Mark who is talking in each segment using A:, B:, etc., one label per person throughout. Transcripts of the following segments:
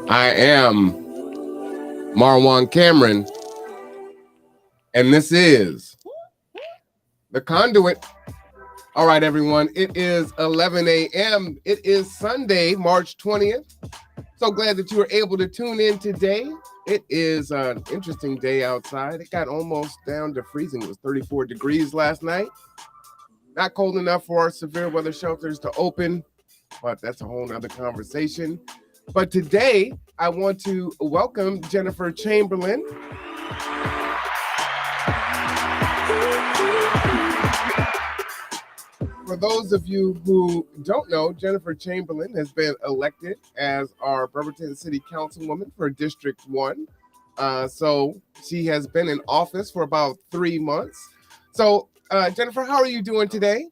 A: I am Marwan Cameron, and this is The Conduit. All right, everyone, it is 11 a.m. It is Sunday, March 20th. So glad that you were able to tune in today. It is an interesting day outside. It got almost down to freezing. It was 34 degrees last night. Not cold enough for our severe weather shelters to open, but that's a whole nother conversation. But today, I want to welcome Jennifer Chamberlin. For those of you who don't know, Jennifer Chamberlin has been elected as our Bremerton City Councilwoman for District 1. So she has been in office for about 3 months. So, Jennifer, how are you doing today?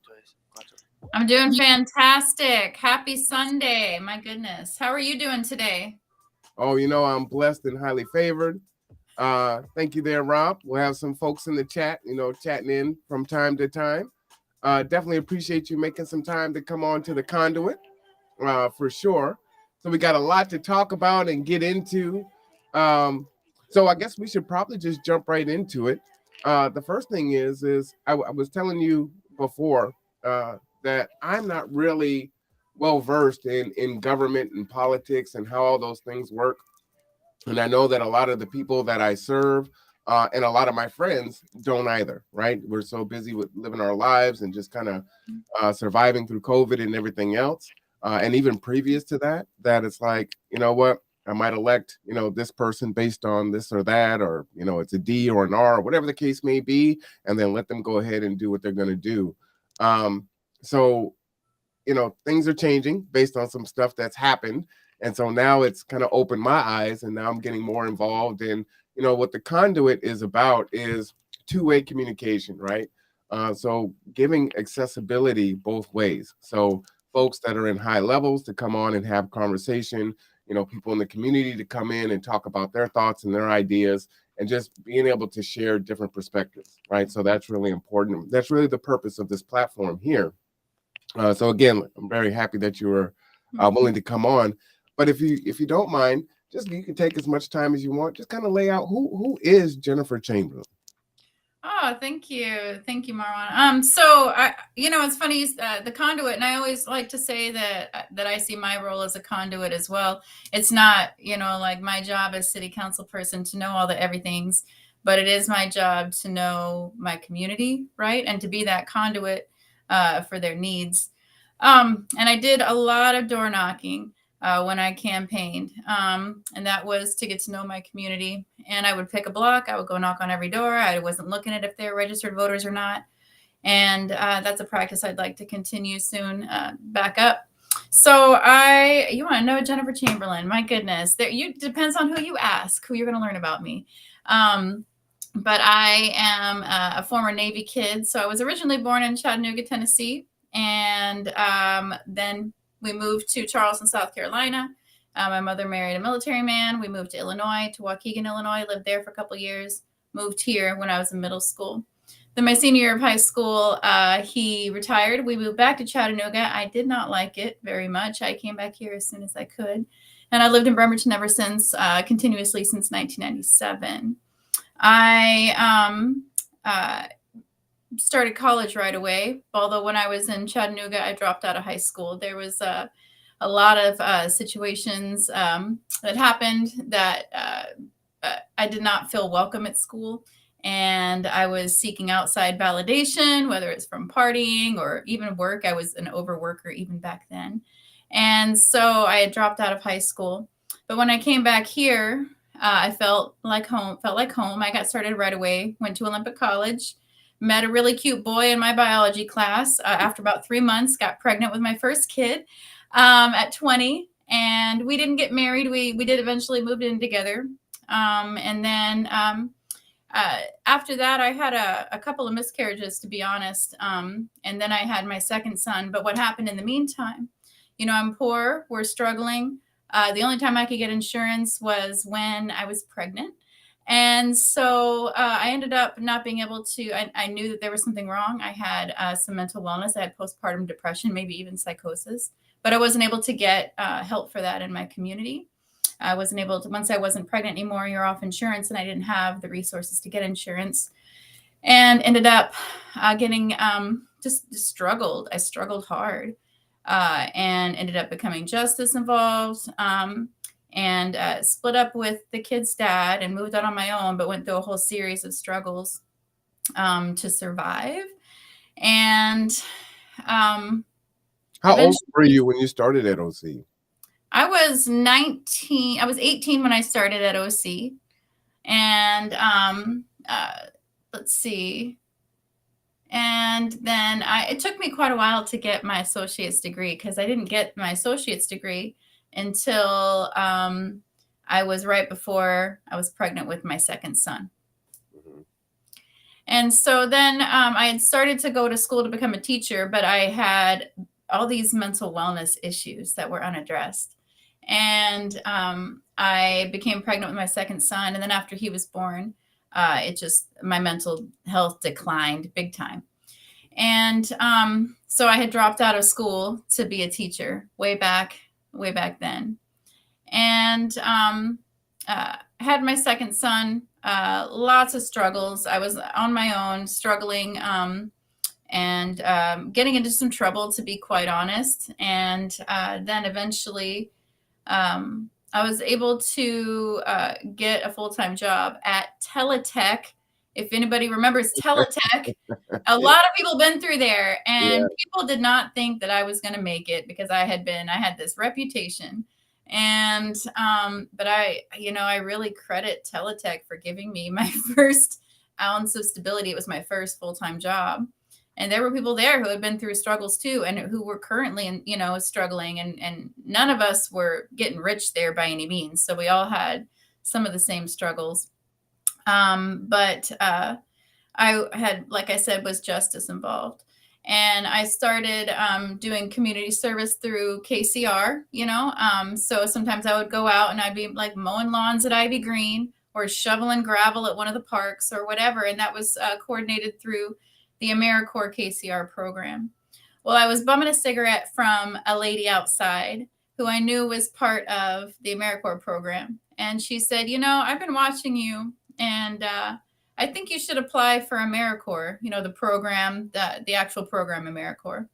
B: I'm doing fantastic. Happy Sunday. My goodness. How are you doing today?
A: Oh, I'm blessed and highly favored. Thank you there, Rob. We'll have some folks in the chat, chatting in from time to time. Definitely appreciate you making some time to come on to the conduit, for sure. So we got a lot to talk about and get into. So I guess we should probably just jump right into it. The first thing is I was telling you before that I'm not really well versed in government and politics and how all those things work. And I know that a lot of the people that I serve and a lot of my friends don't either, right? We're so busy with living our lives and just kind of surviving through COVID and everything else. And even previous to that, it's like, you know what? I might elect, this person based on this or that, or, it's a D or an R, or whatever the case may be, and then let them go ahead and do what they're going to do. So, things are changing based on some stuff that's happened. And so now it's kind of opened my eyes, and now I'm getting more involved in, what the conduit is about is two-way communication, right? So giving accessibility both ways. So folks that are in high levels to come on and have conversation, people in the community to come in and talk about their thoughts and their ideas, and just being able to share different perspectives, right? So that's really important. That's really the purpose of this platform here. So again, I'm very happy that you were willing to come on. But if you don't mind, just you can take as much time as you want. Just kind of lay out who is Jennifer Chamberlin.
B: Oh, thank you, Marwan. So it's funny, the conduit, and I always like to say that I see my role as a conduit as well. It's not, like my job as city council person to know all the everythings, but it is my job to know my community, right, and to be that conduit for their needs. And I did a lot of door knocking when I campaigned, and that was to get to know my community. And I would pick a block. I would go knock on every door. I wasn't looking at if they're registered voters or not. And that's a practice I'd like to continue soon, back up. So you want to know Jennifer Chamberlin? My goodness, depends on who you ask, who you're going to learn about me. But I am a former Navy kid. So I was originally born in Chattanooga, Tennessee. And then we moved to Charleston, South Carolina. My mother married a military man. We moved to Illinois, to Waukegan, Illinois, lived there for a couple of years, moved here when I was in middle school. Then my senior year of high school, he retired. We moved back to Chattanooga. I did not like it very much. I came back here as soon as I could. And I lived in Bremerton ever since, continuously since 1997. I started college right away. Although when I was in Chattanooga, I dropped out of high school. There was a lot of situations that happened that I did not feel welcome at school. And I was seeking outside validation, whether it's from partying or even work. I was an overworker even back then. And so I had dropped out of high school. But when I came back here, I felt like home. I got started right away, went to Olympic College, met a really cute boy in my biology class. After about 3 months, got pregnant with my first kid at 20. And we didn't get married. We did eventually move in together. And then after that, I had a couple of miscarriages, to be honest. And then I had my second son. But what happened in the meantime? I'm poor. We're struggling. The only time I could get insurance was when I was pregnant. And so I ended up not being able to, I knew that there was something wrong. I had some mental wellness. I had postpartum depression, maybe even psychosis, but I wasn't able to get help for that in my community. I wasn't able to, once I wasn't pregnant anymore, you're off insurance, and I didn't have the resources to get insurance, and ended up getting just struggled. I struggled hard, and ended up becoming justice involved, and split up with the kid's dad and moved out on my own, but went through a whole series of struggles to survive. And
A: how old were you when you started at OC?
B: I was 19. I was 18 when I started at OC. And let's see. And then it took me quite a while to get my associate's degree, because I didn't get my associate's degree until I was right before I was pregnant with my second son. And so then I had started to go to school to become a teacher, but I had all these mental wellness issues that were unaddressed. And I became pregnant with my second son. And then after he was born, my mental health declined big time. And so I had dropped out of school to be a teacher way back then. And had my second son, lots of struggles. I was on my own, struggling, and getting into some trouble, to be quite honest. And then eventually I was able to get a full-time job at Teletech. If anybody remembers Teletech, a lot of people been through there, and people did not think that I was going to make it, because I had this reputation. And but I really credit Teletech for giving me my first ounce of stability. It was my first full-time job. And there were people there who had been through struggles too, and who were currently, struggling, and none of us were getting rich there by any means. So we all had some of the same struggles. But I had, like I said, was justice involved. And I started doing community service through KCR, so sometimes I would go out and I'd be like mowing lawns at Ivy Green, or shoveling gravel at one of the parks, or whatever. And that was coordinated through the AmeriCorps KCR program. Well, I was bumming a cigarette from a lady outside who I knew was part of the AmeriCorps program. And she said, I've been watching you, and I think you should apply for AmeriCorps, the program, the actual program AmeriCorps,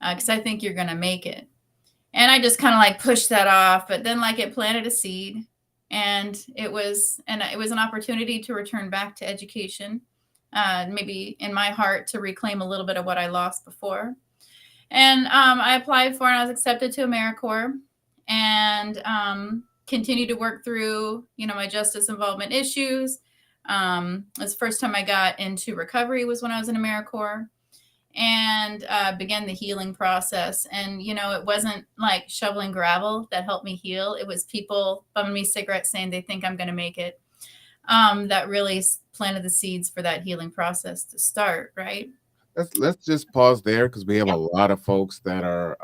B: because I think you're going to make it. And I just kind of like pushed that off, but then like it planted a seed, and it was an opportunity to return back to education, maybe in my heart to reclaim a little bit of what I lost before. And I applied for, and I was accepted to AmeriCorps, and continued to work through, my justice involvement issues. The first time I got into recovery was when I was in AmeriCorps, and began the healing process. And, it wasn't like shoveling gravel that helped me heal. It was people bumming me cigarettes saying they think I'm going to make it. That really planted the seeds for that healing process to start, right?
A: Let's just pause there, because we have a lot of folks that are,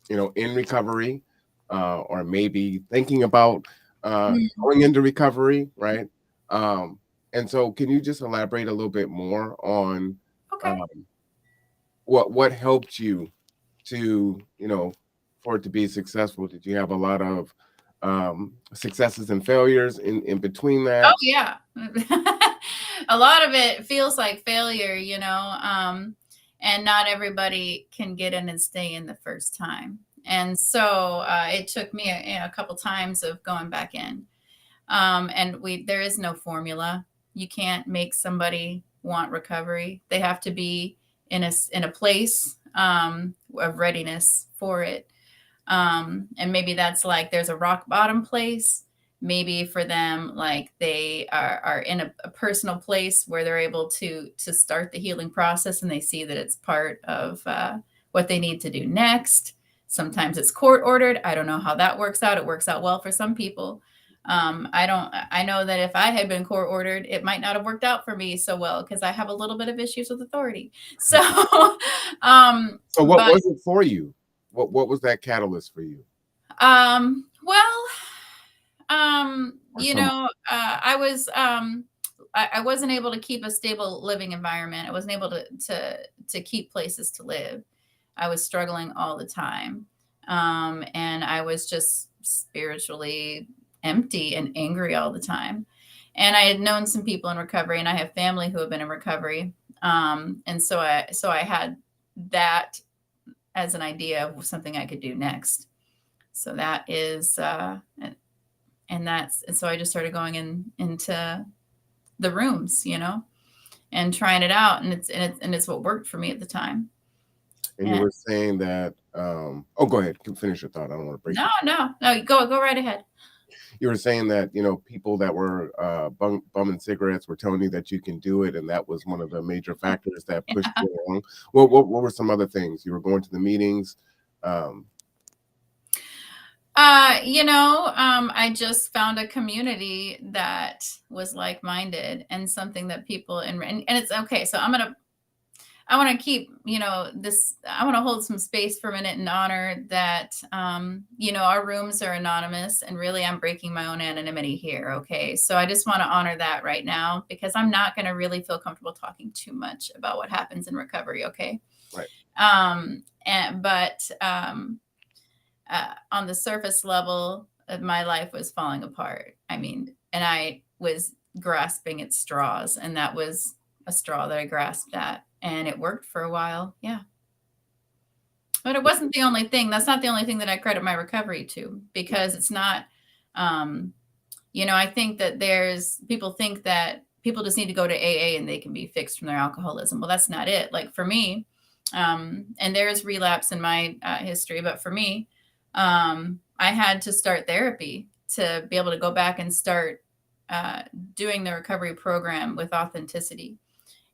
A: in recovery, or maybe thinking about going into recovery, right? And so can you just elaborate a little bit more on what helped you to, for it to be successful? Did you have a lot of successes and failures in between that?
B: Oh, yeah. A lot of it feels like failure, and not everybody can get in and stay in the first time. And so it took me a couple times of going back in. And there is no formula. You can't make somebody want recovery. They have to be in a place of readiness for it. And maybe that's like there's a rock bottom place. Maybe for them, like they are in a personal place where they're able to start the healing process, and they see that it's part of what they need to do next. Sometimes it's court ordered. I don't know how that works out. It works out well for some people. I know that if I had been court ordered, it might not have worked out for me so well, because I have a little bit of issues with authority. So,
A: so what was it for you? What was that catalyst for you?
B: I wasn't able to keep a stable living environment. I wasn't able to keep places to live. I was struggling all the time. And I was just spiritually empty and angry all the time. And I had known some people in recovery, and I have family who have been in recovery. And so I had that as an idea of something I could do next. So that is, and so I just started going into the rooms, and trying it out. And it's what worked for me at the time.
A: And you were saying that, oh, go ahead, finish your thought. I don't want to break
B: No, go right ahead.
A: You were saying that, people that were bumming cigarettes were telling you that you can do it, and that was one of the major factors that pushed you along. Well, what were some other things? You were going to the meetings.
B: I just found a community that was like-minded, and something that people and it's okay. So I want to keep, this, I want to hold some space for a minute and honor that, our rooms are anonymous, and really I'm breaking my own anonymity here. Okay. So I just want to honor that right now, because I'm not going to really feel comfortable talking too much about what happens in recovery. Okay.
A: Right.
B: But on the surface level, my life was falling apart. I mean, and I was grasping at straws, and that was a straw that I grasped at. And it worked for a while. Yeah. But it wasn't the only thing. That's not the only thing that I credit my recovery to, because it's not, I think that people think that people just need to go to AA and they can be fixed from their alcoholism. Well, that's not it. Like for me, and there's relapse in my history, but for me, I had to start therapy to be able to go back and start doing the recovery program with authenticity.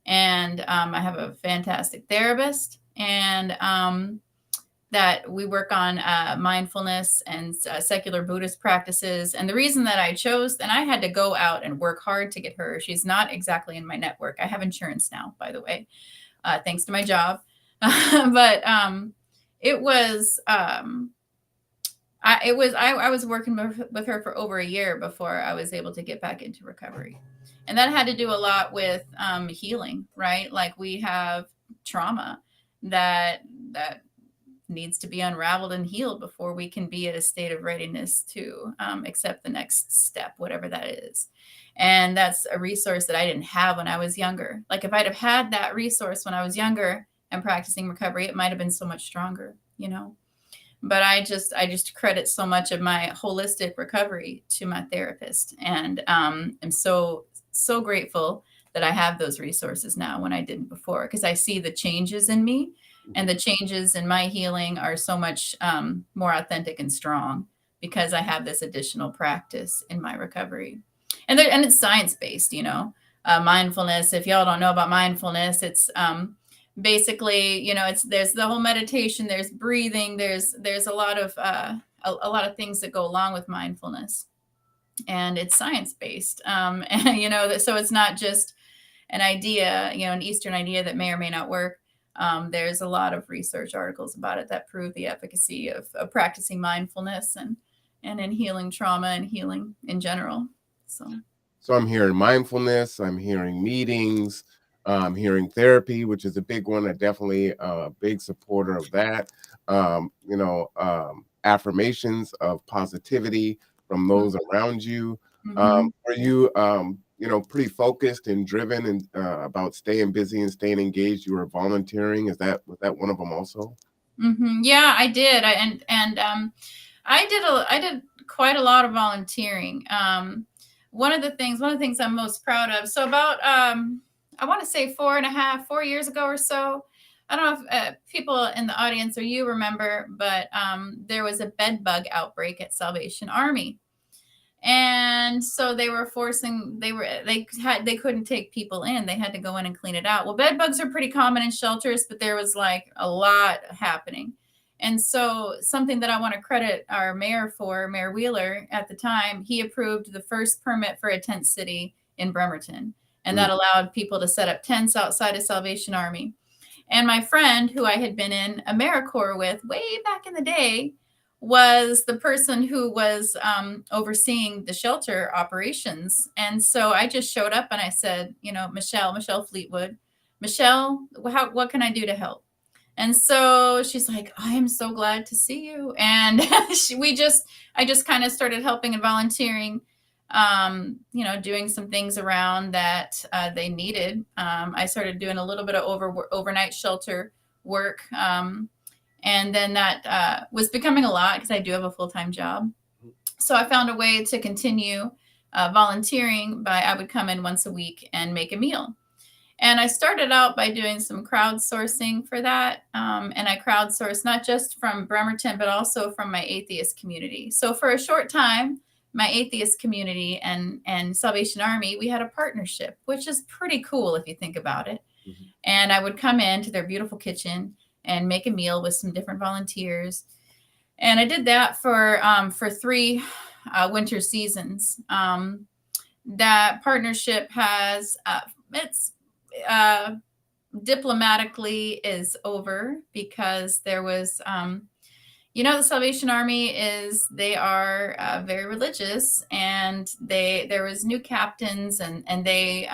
B: And I have a fantastic therapist, and that we work on mindfulness and secular Buddhist practices. And the reason that I chose, and I had to go out and work hard to get her. She's not exactly in my network. I have insurance now, by the way, thanks to my job. But it was, I was working with her for over a year before I was able to get back into recovery. And that had to do a lot with healing, right? Like we have trauma that needs to be unraveled and healed before we can be at a state of readiness to accept the next step, whatever that is. And that's a resource that I didn't have when I was younger. Like if I'd have had that resource when I was younger and practicing recovery, it might have been so much stronger, But I just credit so much of my holistic recovery to my therapist. And I'm so grateful that I have those resources now when I didn't before, because I see the changes in me, and the changes in my healing are so much more authentic and strong because I have this additional practice in my recovery. And it's science-based, mindfulness. If y'all don't know about mindfulness, it's basically, there's the whole meditation, there's breathing, there's a lot of things that go along with mindfulness. And it's science-based. And, so it's not just an idea, an Eastern idea that may or may not work. There's a lot of research articles about it that prove the efficacy of practicing mindfulness and in healing trauma and healing in general. So
A: I'm hearing mindfulness, I'm hearing meetings, I'm hearing therapy, which is a big one. I'm definitely a big supporter of that. Affirmations of positivity from those around you. Are you, pretty focused and driven and about staying busy and staying engaged? You were volunteering. Was that one of them also?
B: Yeah, I did. I did quite a lot of volunteering. One of the things I'm most proud of. So about, I want to say 4 years ago or so, I don't know if people in the audience or you remember, but there was a bed bug outbreak at Salvation Army. And so they couldn't take people in. They had to go in and clean it out. Well, bed bugs are pretty common in shelters, but there was like a lot happening. And so something that I want to credit our mayor for, Mayor Wheeler at the time, he approved the first permit for a tent city in Bremerton. And that allowed people to set up tents outside of Salvation Army. And my friend, who I had been in AmeriCorps with way back in the day, was the person who was overseeing the shelter operations. And so I just showed up and I said, Michelle Fleetwood, Michelle, what can I do to help? And so she's like, I am so glad to see you. And I just kind of started helping and volunteering, doing some things around that they needed. I started doing a little bit of overnight shelter work. And then that was becoming a lot because I do have a full-time job. So I found a way to continue volunteering by I would come in once a week and make a meal. And I started out by doing some crowdsourcing for that. And I crowdsourced not just from Bremerton, but also from my atheist community. So for a short time, my atheist community and Salvation Army, we had a partnership, which is pretty cool if you think about it. Mm-hmm. And I would come into their beautiful kitchen and make a meal with some different volunteers. And I did that for 3 winter seasons. That partnership has, it's diplomatically is over because there was, the Salvation Army they are very religious, and there was new captains, and they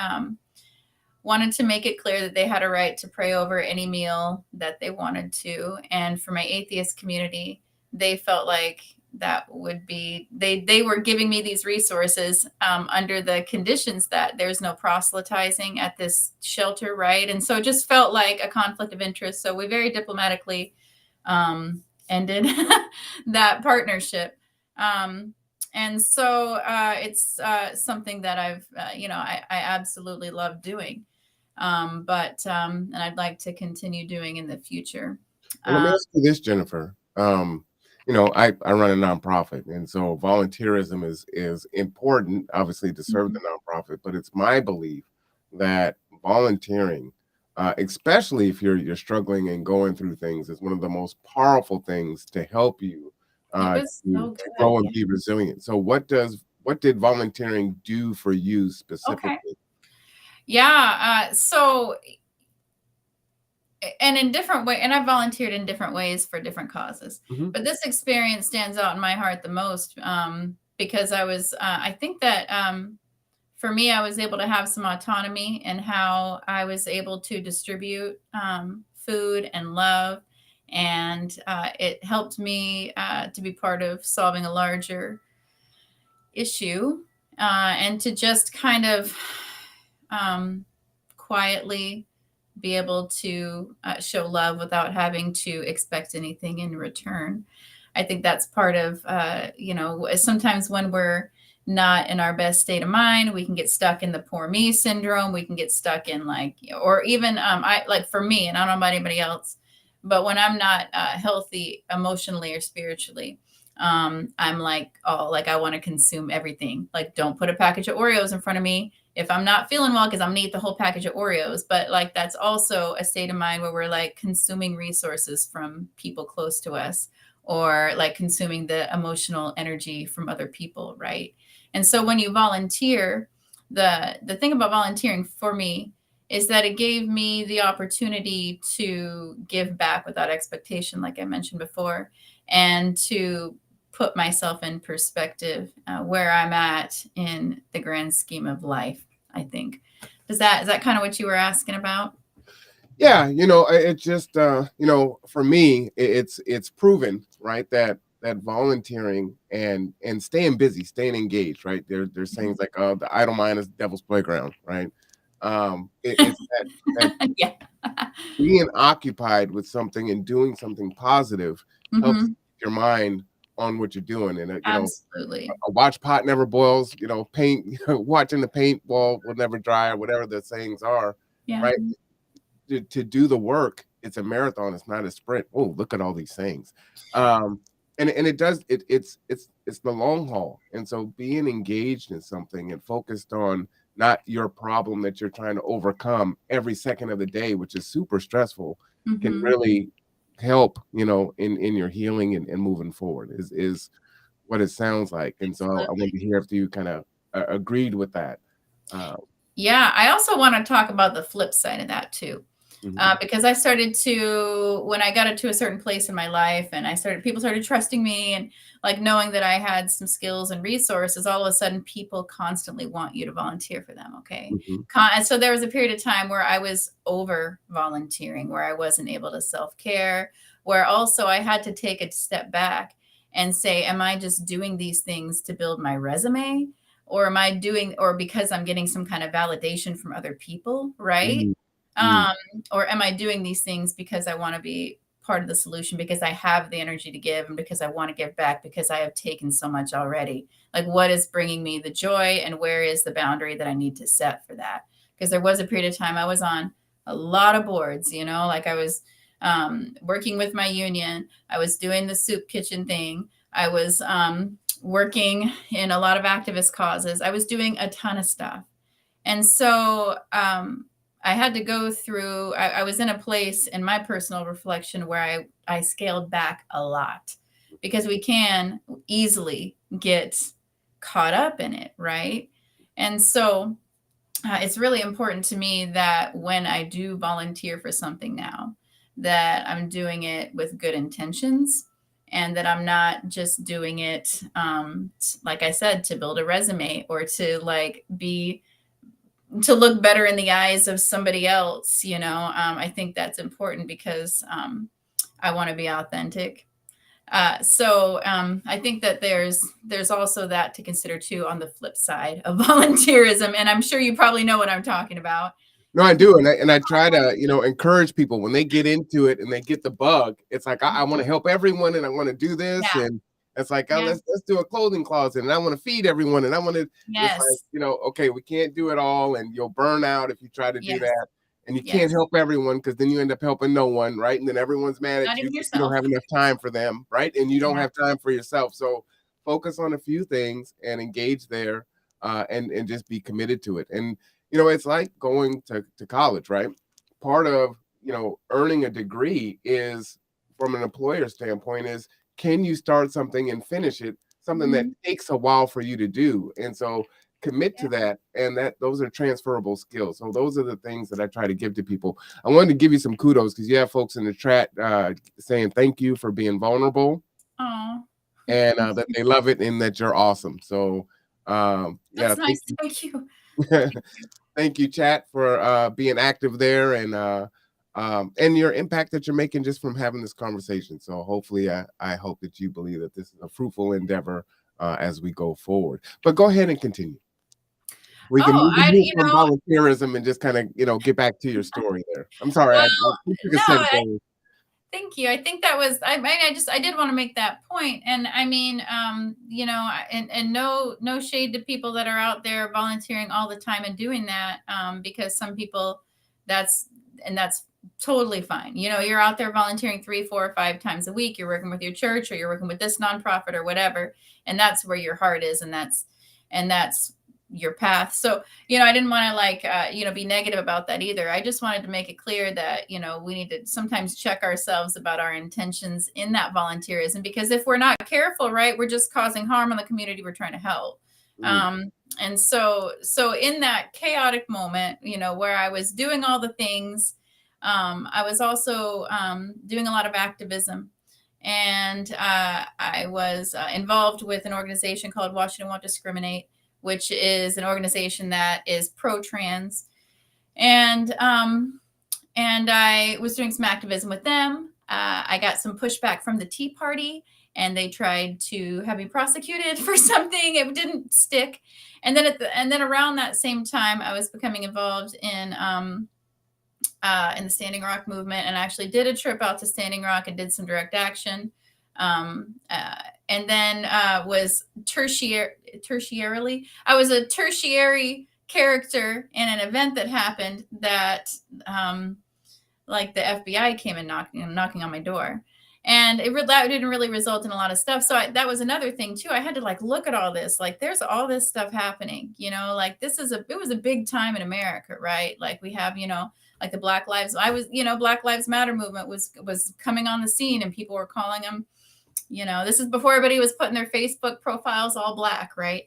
B: wanted to make it clear that they had a right to pray over any meal that they wanted to. And for my atheist community, they felt like that would be, they were giving me these resources under the conditions that there's no proselytizing at this shelter, right? And so it just felt like a conflict of interest. So we very diplomatically ended that partnership. And so it's something that I absolutely love doing. And I'd like to continue doing in the future.
A: Well, let me ask you this, Jennifer. I run a nonprofit, and so volunteerism is important, obviously, to serve the nonprofit. But it's my belief that volunteering, especially if you're struggling and going through things, is one of the most powerful things to help you to grow and be resilient. So, what did volunteering do for you specifically?
B: Okay. Yeah. And in different ways, and I've volunteered in different ways for different causes, but this experience stands out in my heart the most because I think that for me, I was able to have some autonomy in how I was able to distribute food and love. And it helped me to be part of solving a larger issue and to just kind of quietly be able to show love without having to expect anything in return. I think that's part of, sometimes when we're not in our best state of mind, we can get stuck in the poor me syndrome. We can get stuck in or even for me, and I don't know about anybody else, but when I'm not healthy emotionally or spiritually, I'm I want to consume everything. Like, don't put a package of Oreos in front of me if I'm not feeling well, because I'm gonna eat the whole package of Oreos. But that's also a state of mind where we're consuming resources from people close to us, or consuming the emotional energy from other people, right? And so when you volunteer, the thing about volunteering for me is that it gave me the opportunity to give back without expectation, like I mentioned before, and to put myself in perspective where I'm at in the grand scheme of life, I think. Is that kind of what you were asking about?
A: Yeah, it just for me, it's proven, right, that volunteering and staying busy, staying engaged, right? There's sayings like the idle mind is the devil's playground, right? It's that
B: yeah.
A: being occupied with something and doing something positive helps keep your mind on what you're doing. And
B: absolutely,
A: a watch pot never boils. Paint watching the paint wall will never dry, or whatever the sayings are.
B: Yeah.
A: Right. To do the work, it's a marathon. It's not a sprint. Oh, look at all these things. And it does. It's the long haul. And so being engaged in something and focused on not your problem that you're trying to overcome every second of the day, which is super stressful, can really help, in your healing and moving forward is what it sounds like. And so I want to hear if you kind of agreed with that.
B: Yeah, I also want to talk about the flip side of that too. because I started to, when I got to a certain place in my life and people started trusting me and like knowing that I had some skills and resources, all of a sudden people constantly want you to volunteer for them. Okay. And so there was a period of time where I was over volunteering, where I wasn't able to self-care, where also I had to take a step back and say, am I just doing these things to build my resume? Or am I doing, or because I'm getting some kind of validation from other people, right? Or am I doing these things because I want to be part of the solution, because I have the energy to give and because I want to give back, because I have taken so much already? Like, what is bringing me the joy and where is the boundary that I need to set for that? Because there was a period of time I was on a lot of boards, like I was working with my union. I was doing the soup kitchen thing. I was working in a lot of activist causes. I was doing a ton of stuff. And so I had to go through, I was in a place in my personal reflection where I scaled back a lot, because we can easily get caught up in it, right? And so it's really important to me that when I do volunteer for something now, that I'm doing it with good intentions, and that I'm not just doing it, like I said, to build a resume or to to look better in the eyes of somebody else. I think that's important because I want to be authentic. So I think that there's also that to consider too on the flip side of volunteerism, and I'm sure you probably know what I'm talking about.
A: No, I do, and I try to encourage people when they get into it and they get the bug. It's like I want to help everyone, and I want to do this, and it's like let's do a clothing closet, and I want to feed everyone, and I want to. It's like okay, we can't do it all, and you'll burn out if you try to do that, and you can't help everyone because then you end up helping no one, right? And then everyone's mad at you. You don't have enough time for them, right? And you don't have time for yourself. So focus on a few things and engage there, and just be committed to it. And it's like going to college, right? Part of, earning a degree is, from an employer standpoint, is can you start something and finish it, something that takes a while for you to do. And so commit to that. And those are transferable skills. So those are the things that I try to give to people. I wanted to give you some kudos because you have folks in the chat saying thank you for being vulnerable.
B: Aww.
A: And that they love it and that you're awesome. So
B: that's nice. Thank you.
A: Thank you, chat, for being active there and your impact that you're making just from having this conversation. So hopefully, I hope that you believe that this is a fruitful endeavor as we go forward. But go ahead and continue. We can move from volunteerism and just kind of get back to your story there. I'm sorry.
B: Thank you. I think that was, I did want to make that point. And I mean, and no shade to people that are out there volunteering all the time and doing that, because some people that's totally fine. You're out there volunteering 3, 4, or 5 times a week. You're working with your church, or you're working with this nonprofit or whatever. And that's where your heart is. And that's your path. So, I didn't want to be negative about that either. I just wanted to make it clear that, we need to sometimes check ourselves about our intentions in that volunteerism, because if we're not careful, right, we're just causing harm on the community we're trying to help. And so in that chaotic moment, where I was doing all the things, I was also doing a lot of activism. And I was involved with an organization called Washington Won't Discriminate, which is an organization that is pro-trans. And I was doing some activism with them. I got some pushback from the Tea Party, and they tried to have me prosecuted for something. It didn't stick. And then around that same time, I was becoming involved in the Standing Rock movement, and I actually did a trip out to Standing Rock and did some direct action. And then was tertiarily, I was a tertiary character in an event that happened that the FBI came and knocking on my door. And that didn't really result in a lot of stuff. So that was another thing too. I had to look at all this, there's all this stuff happening, it was a big time in America, right? We have, the Black Lives Matter movement was coming on the scene, and people were calling them, this is before everybody was putting their Facebook profiles all black, right?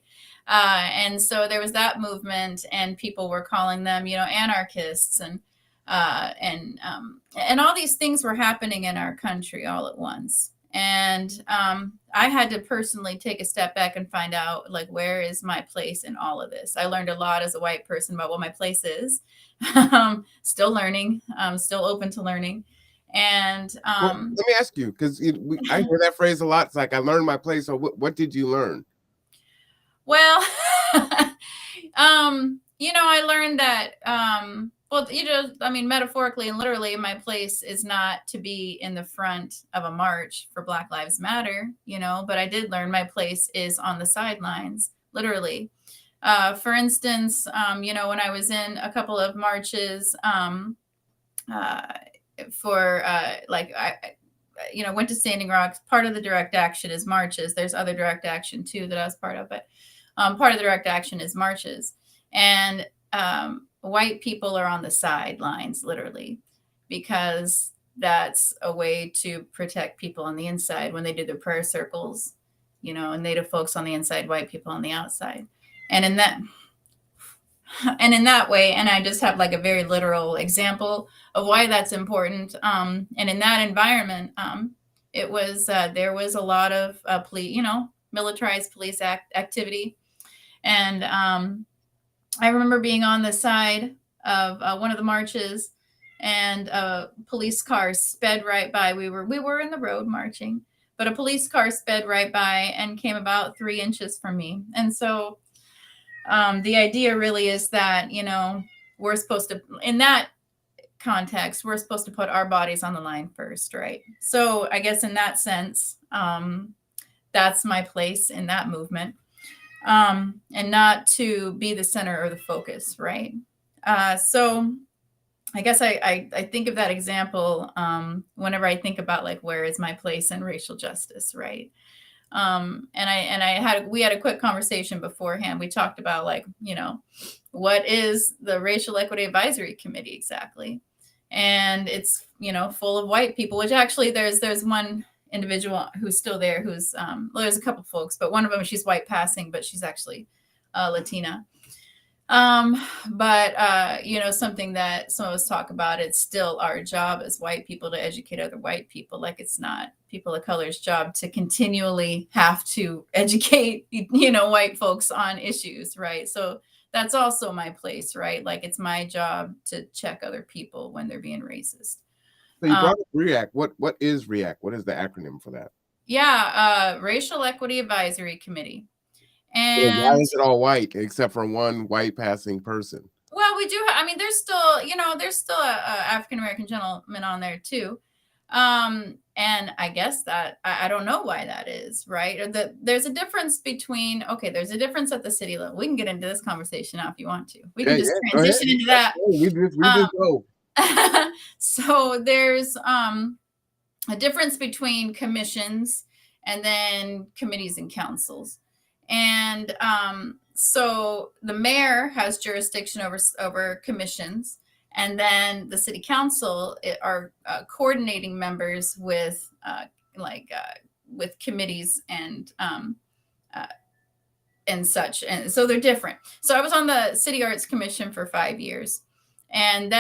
B: And so there was that movement, and people were calling them, anarchists. And and all these things were happening in our country all at once. And I had to personally take a step back and find out, like, where is my place in all of this? I learned a lot as a white person about what my place is. Still learning, still open to learning. And
A: well, let me ask you, because I hear that phrase a lot. It's like, I learned my place. So what did you learn?
B: Well, I learned that, I mean, metaphorically and literally, my place is not to be in the front of a march for Black Lives Matter, but I did learn my place is on the sidelines, literally. For instance, when I was in a couple of marches for went to Standing Rock. Part of the direct action is marches. There's other direct action too that I was part of, but part of the direct action is marches. And white people are on the sidelines, literally, because that's a way to protect people on the inside when they do their prayer circles, and Native folks on the inside, white people on the outside. And in that way, and I just have like a very literal example of why that's important. And in that environment, it was there was a lot of police, militarized police activity. And I remember being on the side of one of the marches, and a police car sped right by. We were in the road marching, but a police car sped right by and came about 3 inches from me. And so the idea really is that, we're supposed to, in that context, we're supposed to put our bodies on the line first, right? So I guess in that sense, that's my place in that movement, and not to be the center or the focus, right? So I guess I think of that example whenever I think about, like, where is my place in racial justice, right? We had a quick conversation beforehand. We talked about, like, what is the Racial Equity Advisory Committee exactly? And it's, full of white people, which actually there's one individual who's still there, who's, there's a couple folks, but one of them, she's white passing, but she's actually Latina. Something that some of us talk about, it's still our job as white people to educate other white people. Like, it's not people of color's job to continually have to educate, white folks on issues, right? So that's also my place, right? Like, it's my job to check other people when they're being racist.
A: So you brought up REACT. What is REACT? What is the acronym for that?
B: Yeah, Racial Equity Advisory Committee. And
A: why is it all white except for one white passing person?
B: Well, we do. There's still, a African American gentleman on there too. And I guess that I don't know why that is, right? Or there's a difference between, there's a difference at the city level. We can get into this conversation now if you want to. We can just transition into that.
A: We just go.
B: So there's a difference between commissions and then committees and councils. And so the mayor has jurisdiction over commissions, and then the city council are coordinating members with committees and such. And so they're different. So I was on the City Arts Commission for 5 years, and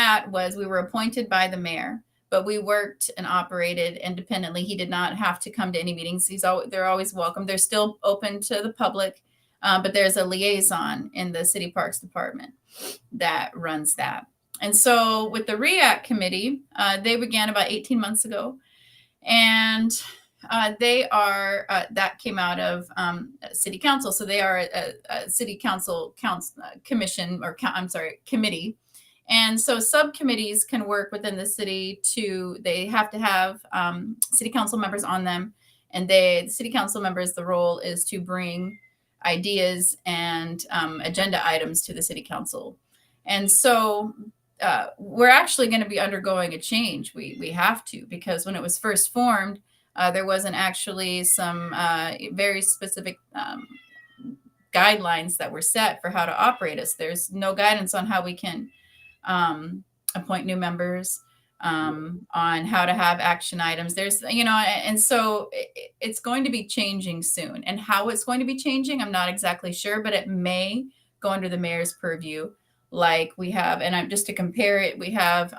B: we were appointed by the mayor, but we worked and operated independently. He did not have to come to any meetings. They're always welcome. They're still open to the public, but there's a liaison in the City Parks Department that runs that. And so with the REACT committee, they began about 18 months ago, and they are that came out of City Council. So they are a City Council commission, or committee. And so subcommittees can work within the city they have to have city council members on them. And the city council members, the role is to bring ideas and agenda items to the city council. And so we're actually going to be undergoing a change. We have to, because when it was first formed, there wasn't actually some very specific guidelines that were set for how to operate us. There's no guidance on how we can appoint new members, on how to have action items. There's, and so it's going to be changing soon. And how it's going to be changing, I'm not exactly sure, but it may go under the mayor's purview. like we have, and I'm just to compare it, we have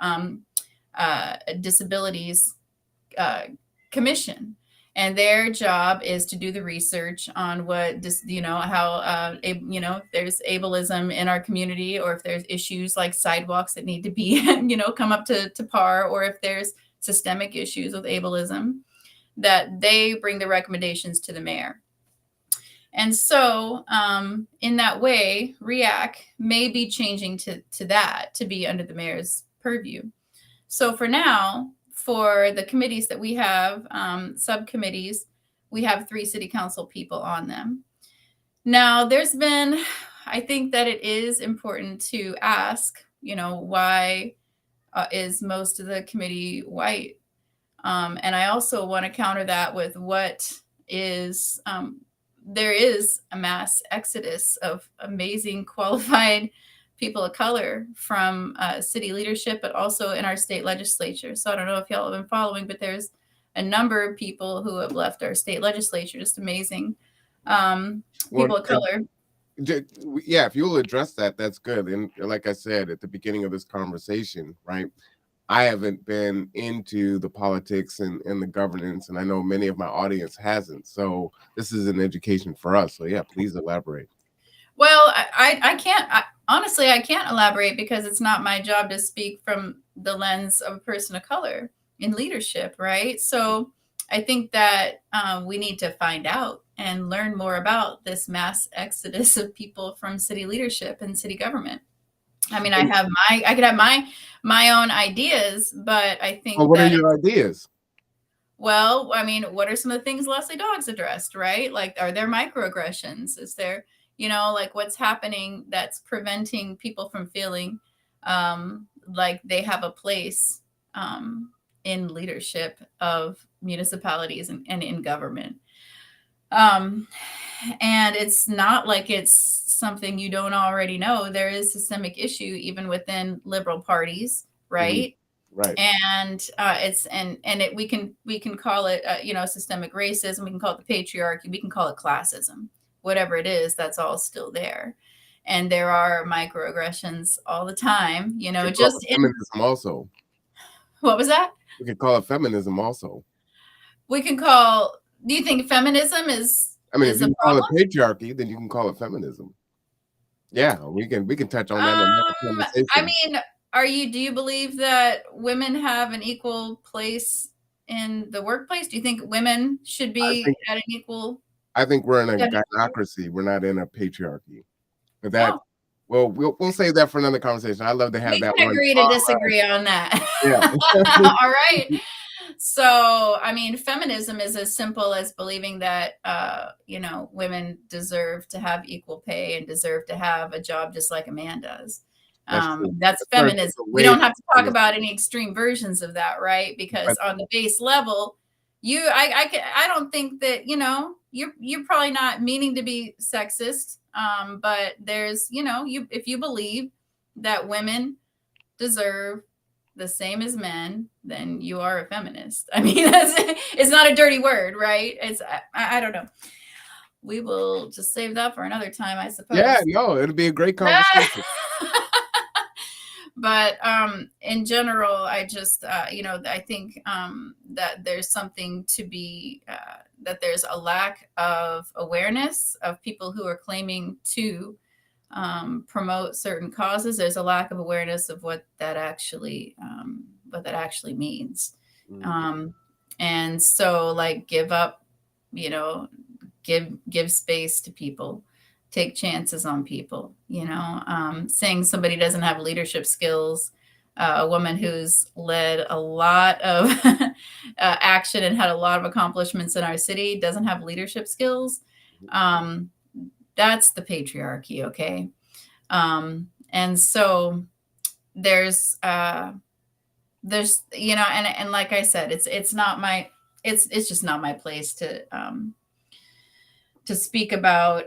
B: disabilities commission, and their job is to do the research on what how if there's ableism in our community, or if there's issues like sidewalks that need to be come up to par, or if there's systemic issues with ableism, that they bring the recommendations to the mayor. And so in that way, REAC may be changing to that, to be under the mayor's purview. So for now, for the committees that we have, subcommittees, we have 3 city council people on them. Now, I think that it is important to ask, why is most of the committee white? And I also want to counter that with what is, there is a mass exodus of amazing qualified people of color from city leadership, but also in our state legislature. So I don't know if y'all have been following, but there's a number of people who have left our state legislature, just amazing people of color.
A: Yeah, if you'll address that, that's good. And like I said at the beginning of this conversation, right, I haven't been into the politics and the governance, and I know many of my audience hasn't. So this is an education for us. So yeah, please elaborate.
B: Well, I can't, honestly, I can't elaborate because it's not my job to speak from the lens of a person of color in leadership, right? So I think that we need to find out and learn more about this mass exodus of people from city leadership and city government. I mean, I could have my own ideas, but I think
A: what are your ideas?
B: Well, I mean, what are some of the things Leslie Dogs addressed, right? Like, are there microaggressions? Is there, like what's happening that's preventing people from feeling like they have a place in leadership of municipalities and in government? And it's not like it's something you don't already know. There is systemic issue even within liberal parties, right?
A: Right.
B: And we can call it systemic racism. We can call it the patriarchy. We can call it classism. Whatever it is, that's all still there. And there are microaggressions all the time. Just
A: feminism also.
B: What was that?
A: We could call it feminism also.
B: We can call. Do you think feminism is?
A: I mean, if you call it patriarchy, then you can call it feminism. Yeah, we can touch on that in another conversation.
B: I mean, do you believe that women have an equal place in the workplace? Do you think women should be at an equal?
A: I think we're in a gynocracy. We're not in a patriarchy. But that, well, we'll save that for another conversation. I'd love to have that.
B: We can agree to disagree on that.
A: Yeah.
B: All right. So, I mean, feminism is as simple as believing that, women deserve to have equal pay and deserve to have a job just like a man does. That's feminism. We don't have to talk about any extreme versions of that, right? Because on the base level, I don't think that, you're probably not meaning to be sexist. But there's, if you believe that women deserve the same as men, then you are a feminist. I mean, it's not a dirty word, right? I don't know. We will just save that for another time, I suppose.
A: Yeah, no, it'll be a great conversation.
B: But in general, I just, I think that there's something to be, that there's a lack of awareness of people who are claiming to promote certain causes. There's a lack of awareness of what that actually means. And so, like, give up, give space to people. Take chances on people, saying somebody doesn't have leadership skills. A woman who's led a lot of action and had a lot of accomplishments in our city doesn't have leadership skills. That's the patriarchy, okay? And so there's and like I said, it's just not my place to speak about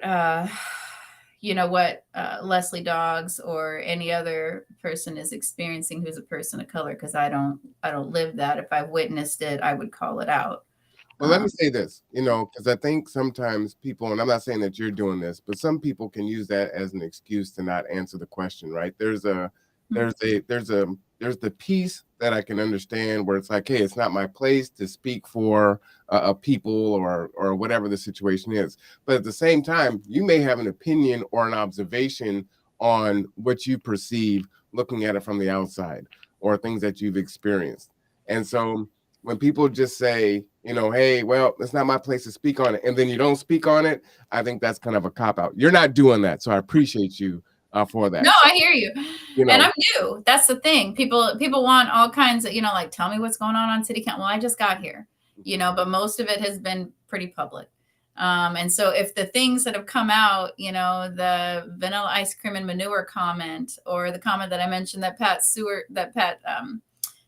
B: what Leslie Dogs or any other person is experiencing who's a person of color, because I don't live that. If I witnessed it, I would call it out.
A: Well, let me say this, because I think sometimes people, and I'm not saying that you're doing this, but some people can use that as an excuse to not answer the question, right? There's the piece that I can understand where it's like, hey, it's not my place to speak for a people or whatever the situation is. But at the same time, you may have an opinion or an observation on what you perceive looking at it from the outside or things that you've experienced. And so when people just say, hey, well, it's not my place to speak on it, and then you don't speak on it, I think that's kind of a cop-out. You're not doing that, so I appreciate you for that.
B: No, I hear you. And I'm new. That's the thing. People want all kinds of, like, tell me what's going on city council. Well, I just got here, but most of it has been pretty public. And so if the things that have come out, the vanilla ice cream and manure comment, or the comment that I mentioned that Pat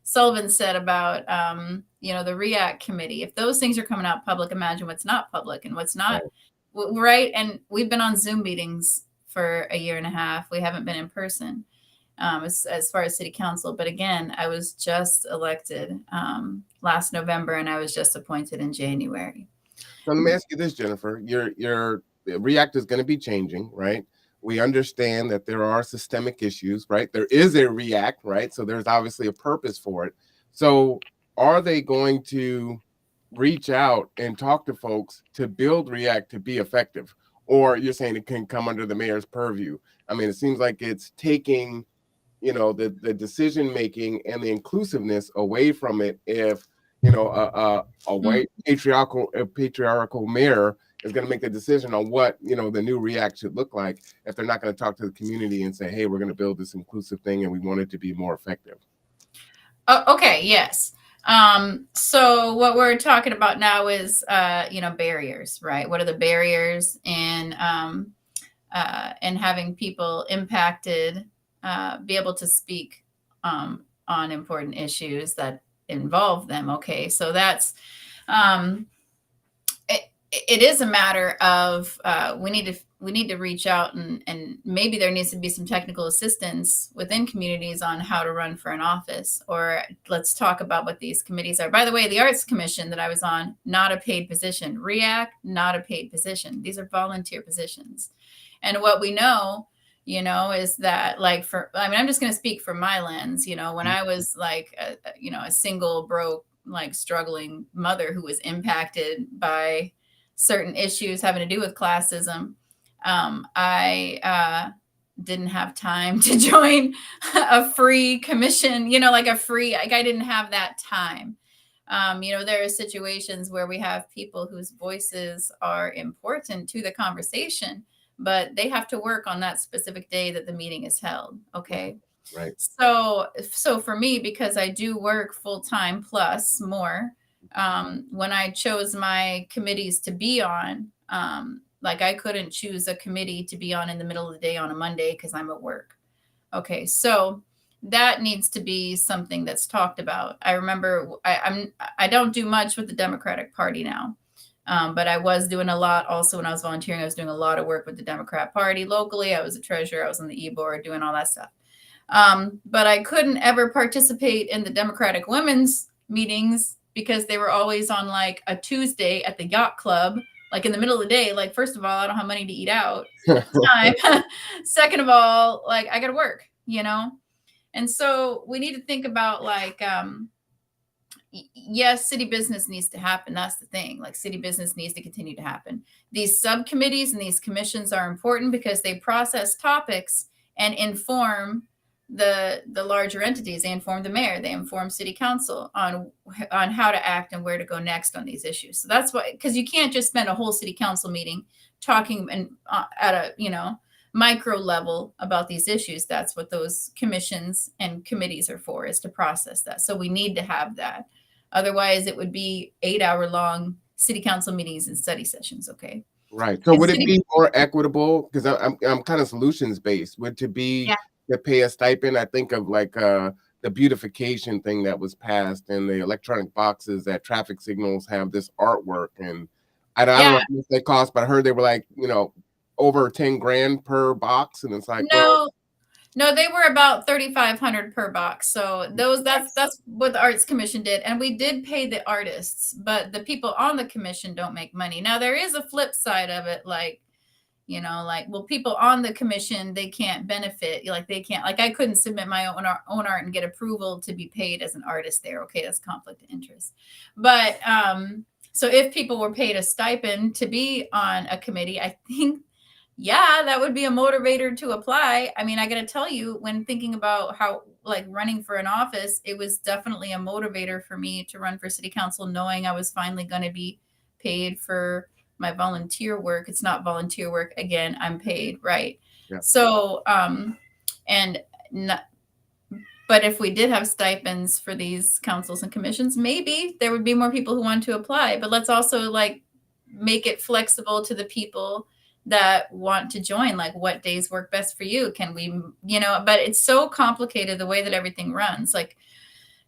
B: Sullivan said about, the REACT committee, if those things are coming out public, imagine what's not public and what's not. Right. And we've been on Zoom meetings for a year and a half. We haven't been in person as far as city council. But again, I was just elected last November, and I was just appointed in January.
A: So let me ask you this, Jennifer. Your REACT is going to be changing, right? We understand that there are systemic issues, right? There is a REACT, right? So there's obviously a purpose for it. So are they going to reach out and talk to folks to build REACT to be effective? Or you're saying it can come under the mayor's purview? I mean, it seems like it's taking, the decision-making and the inclusiveness away from it if, a white patriarchal mayor is going to make a decision on what, the new REACT should look like if they're not going to talk to the community and say, hey, we're going to build this inclusive thing and we want it to be more effective.
B: Okay. Yes. So what we're talking about now is, barriers, right? What are the barriers in having people impacted, be able to speak, on important issues that involve them. Okay. So that's, it is a matter of, we need to reach out and maybe there needs to be some technical assistance within communities on how to run for an office, or let's talk about what these committees are. By the way, the Arts Commission that I was on, not a paid position. REACT, not a paid position. These are volunteer positions. And what we know, is that I'm just going to speak from my lens, when I was like, a single broke, struggling mother who was impacted by certain issues having to do with classism, I didn't have time to join a free commission, I didn't have that time. There are situations where we have people whose voices are important to the conversation, but they have to work on that specific day that the meeting is held. Okay.
A: Right.
B: So for me, because I do work full time plus more, when I chose my committees to be on, I couldn't choose a committee to be on in the middle of the day on a Monday because I'm at work. Okay. So that needs to be something that's talked about. I remember I don't do much with the Democratic Party now. But I was doing a lot also when I was volunteering. I was doing a lot of work with the Democrat Party locally. I was a treasurer. I was on the e-board doing all that stuff. But I couldn't ever participate in the Democratic women's meetings because they were always on a Tuesday at the yacht club, in the middle of the day. First of all, I don't have money to eat out at the time. Second of all, I got to work, And so we need to think about yes, city business needs to happen. That's the thing. City business needs to continue to happen. These subcommittees and these commissions are important because they process topics and inform the larger entities. They inform the mayor. They inform city council on how to act and where to go next on these issues. So that's why, because you can't just spend a whole city council meeting talking and at a micro level about these issues. That's what those commissions and committees are for, is to process that. So we need to have that. Otherwise, it would be 8-hour long city council meetings and study sessions. Okay.
A: Right. So would it be more equitable? Because I'm kind of solutions based. Would it be to pay a stipend? I think of the beautification thing that was passed and the electronic boxes that traffic signals have this artwork. And I don't know how much they cost, but I heard they were over 10 grand per box. And it's
B: no. No, they were about 3,500 per box. So that's what the Arts Commission did, and we did pay the artists, but the people on the commission don't make money. Now there is a flip side of it, like, like, well, people on the commission, they can't benefit, like they can't, like I couldn't submit my own art and get approval to be paid as an artist there. Okay, that's conflict of interest. But so if people were paid a stipend to be on a committee, I think, yeah, that would be a motivator to apply. I mean, I got to tell you, when thinking about how, like, running for an office, it was definitely a motivator for me to run for city council, knowing I was finally going to be paid for my volunteer work. It's not volunteer work. Again, I'm paid, right?
A: Yeah.
B: So, and not, but if we did have stipends for these councils and commissions, maybe there would be more people who want to apply. But let's also, like, make it flexible to the people that want to join. Like, what days work best for you? Can we, but it's so complicated the way that everything runs, like,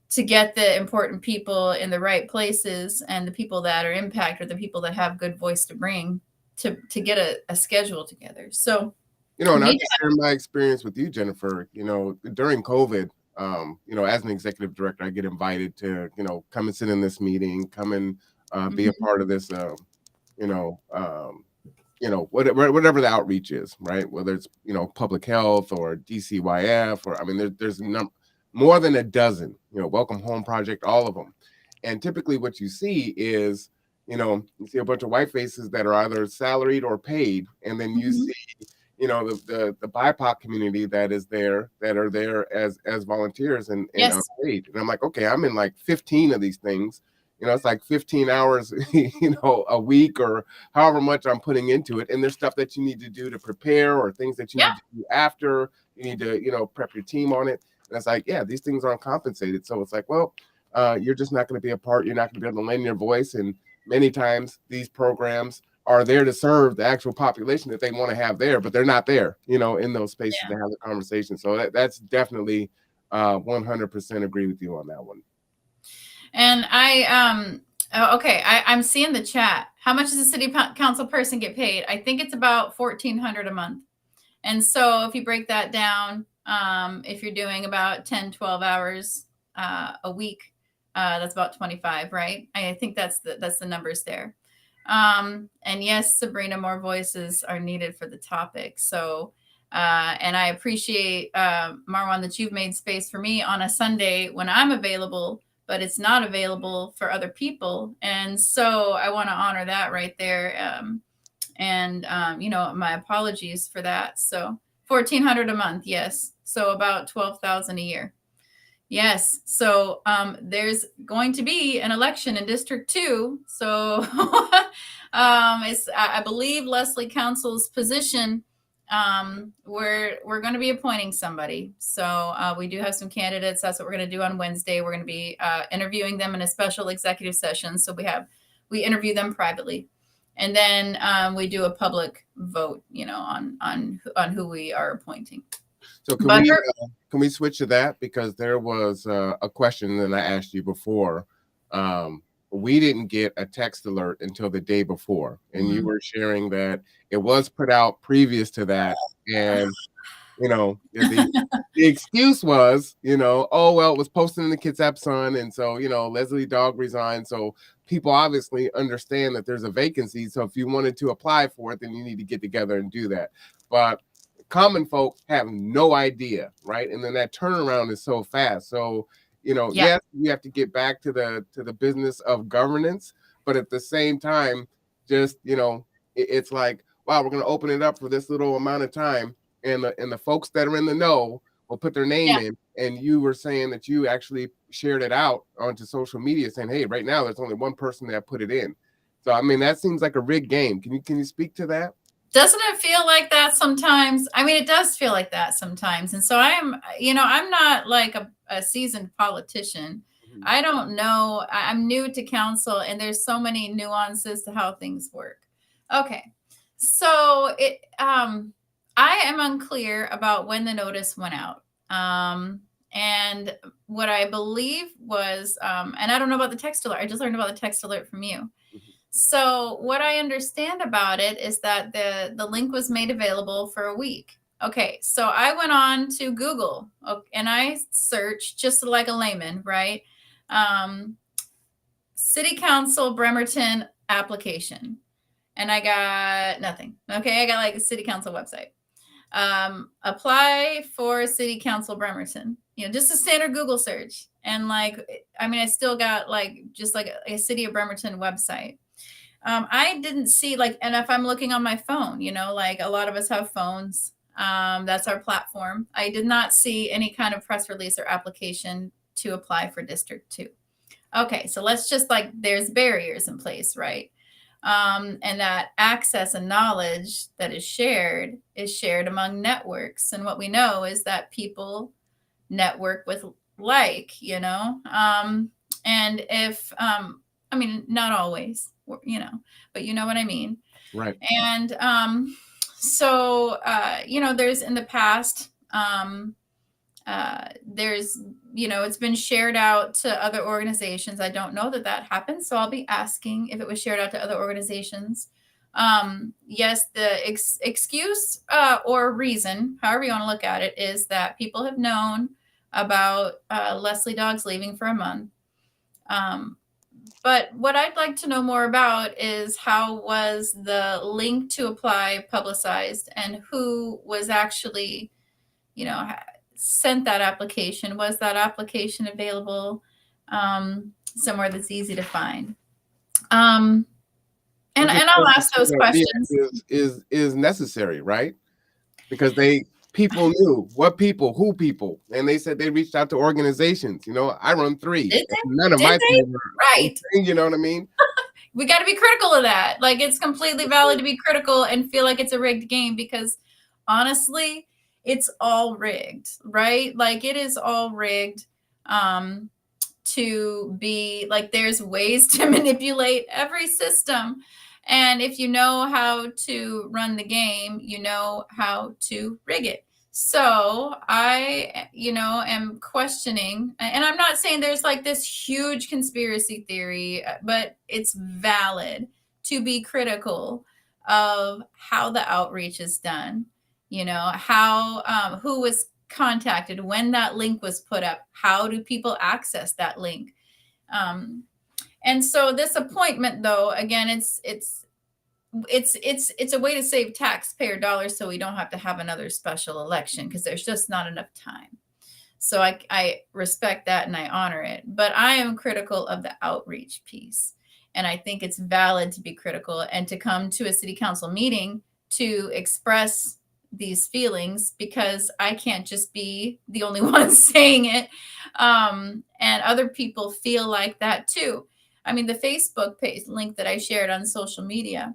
B: to get the important people in the right places and the people that are impacted, or the people that have good voice to bring, to get a schedule together. So,
A: and I'll just share my experience with you, Jennifer. During COVID, as an executive director, I get invited to, come and sit in this meeting, come and be a part of this, whatever the outreach is, right? Whether it's, public health or DCYF, or, I mean, there's more than a dozen, Welcome Home Project, all of them. And typically what you see is, you see a bunch of white faces that are either salaried or paid. And then you see, the BIPOC community that is there, that are there as volunteers and paid. And I'm like, okay, I'm in like 15 of these things. It's like 15 hours, a week, or however much I'm putting into it. And there's stuff that you need to do to prepare, or things that you need to do after. You need to, prep your team on it. And it's like, yeah, these things aren't compensated. So it's like, well, you're just not going to be a part. You're not going to be able to lend your voice. And many times these programs are there to serve the actual population that they want to have there, but they're not there, in those spaces to have the conversation. So that's definitely 100% agree with you on that one.
B: And I'm seeing the chat. How much does a city council person get paid? I think it's about $1,400 a month. And so if you break that down, if you're doing about 10, 12 hours a week, that's about 25, right? I think that's the numbers there. And yes, Sabrina, more voices are needed for the topic. So, and I appreciate, Marwan, that you've made space for me on a Sunday when I'm available, but it's not available for other people. And so I want to honor that right there. My apologies for that. So $1,400 a month. Yes. So about $12,000 a year. Yes. So there's going to be an election in District 2. So I believe Leslie Council's position. We're going to be appointing somebody. So we do have some candidates. That's what we're going to do on Wednesday. We're going to be interviewing them in a special executive session. So we interview them privately. And then we do a public vote, on who we are appointing.
A: So can we switch to that? Because there was a question that I asked you before. We didn't get a text alert until the day before. And you were sharing that it was put out previous to that. And, the excuse was, oh, well, it was posted in the Kitsap Sun. And so, Leslie Dogg resigned. So people obviously understand that there's a vacancy. So if you wanted to apply for it, then you need to get together and do that. But common folk have no idea, right? And then that turnaround is so fast. So, yes, we have to get back to the business of governance, but at the same time, just, it's like, wow, we're going to open it up for this little amount of time, and the folks that are in the know will put their name in. And you were saying that you actually shared it out onto social media saying, hey, right now there's only one person that put it in. So, I mean, that seems like a rigged game. Can you speak to that?
B: Doesn't it feel like that sometimes? I mean, it does feel like that sometimes. And so I'm not like a seasoned politician. I don't know. I'm new to council, and there's so many nuances to how things work. Okay. So I am unclear about when the notice went out. And what I believe was, and I don't know about the text alert. I just learned about the text alert from you. So what I understand about it is that the link was made available for a week. Okay, so I went on to Google and I searched just like a layman, right? City Council Bremerton application. And I got nothing. Okay, I got like a City Council website. Apply for City Council Bremerton. Just a standard Google search. And I still got just like a City of Bremerton website. I didn't see and if I'm looking on my phone, like a lot of us have phones. That's our platform. I did not see any kind of press release or application to apply for District 2. Okay, so let's just there's barriers in place, right? And that access and knowledge that is shared among networks. And what we know is that people network with and if, not always, but you know what I mean?
A: Right.
B: And so, there's in the past, there's, it's been shared out to other organizations. I don't know that happened. So I'll be asking if it was shared out to other organizations. Yes, the excuse or reason, however you want to look at it, is that people have known about Leslie Dogs leaving for a month. But what I'd like to know more about is how was the link to apply publicized and who was actually, sent that application. Was that application available somewhere that's easy to find? And I'll ask those questions.
A: Is necessary, right? Because people knew what people, who people, and they said they reached out to organizations. I run 3.
B: Did they?
A: None of my people were
B: right.
A: You know what I mean?
B: We got to be critical of that. It's completely valid to be critical and feel like it's a rigged game because honestly, it's all rigged, right? It is all rigged to be there's ways to manipulate every system. And if you know how to run the game, you know how to rig it. So I, am questioning, and I'm not saying there's this huge conspiracy theory, but it's valid to be critical of how the outreach is done. How, who was contacted, when that link was put up, how do people access that link? And so this appointment, though, again, it's a way to save taxpayer dollars so we don't have to have another special election because there's just not enough time. So I respect that and I honor it, but I am critical of the outreach piece. And I think it's valid to be critical and to come to a city council meeting to express these feelings because I can't just be the only one saying it. And other people feel like that too. The Facebook page link that I shared on social media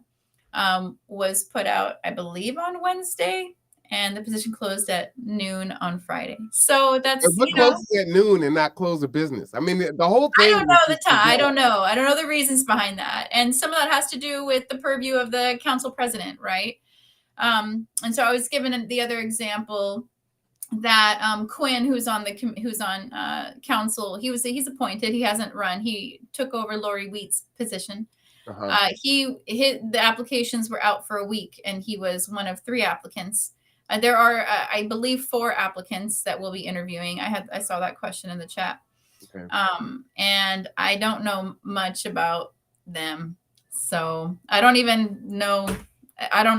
B: was put out, I believe, on Wednesday, and the position closed at noon on Friday. So that's
A: closes at noon and not close the business. The whole thing.
B: I don't know the time. I don't know the reasons behind that, and some of that has to do with the purview of the council president, right? And so I was given the other example that Quinn, who's on council, he's appointed. He hasn't run. He took over Lori Wheat's position. The applications were out for a week, and he was one of 3 applicants. There are, I believe, 4 applicants that we'll be interviewing. I saw that question in the chat.
A: Okay.
B: And I don't know much about them, so I don't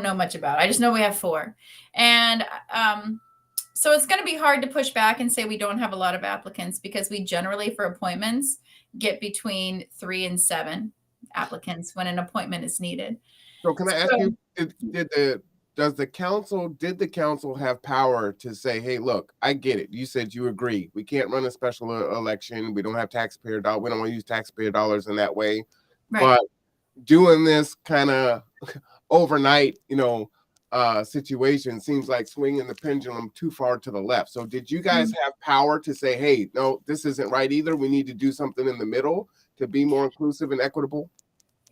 B: know much about it. I just know we have 4, and so it's going to be hard to push back and say we don't have a lot of applicants because we generally, for appointments, get between 3 and 7 applicants when an appointment is needed.
A: So can I ask you, did the council have power to say, hey, look, I get it. You said you agree. We can't run a special election. We don't have taxpayer dollars. We don't want to use taxpayer dollars in that way. Right. But doing this kind of overnight, situation seems like swinging the pendulum too far to the left. So did you guys have power to say, hey, no, this isn't right either. We need to do something in the middle to be more inclusive and equitable?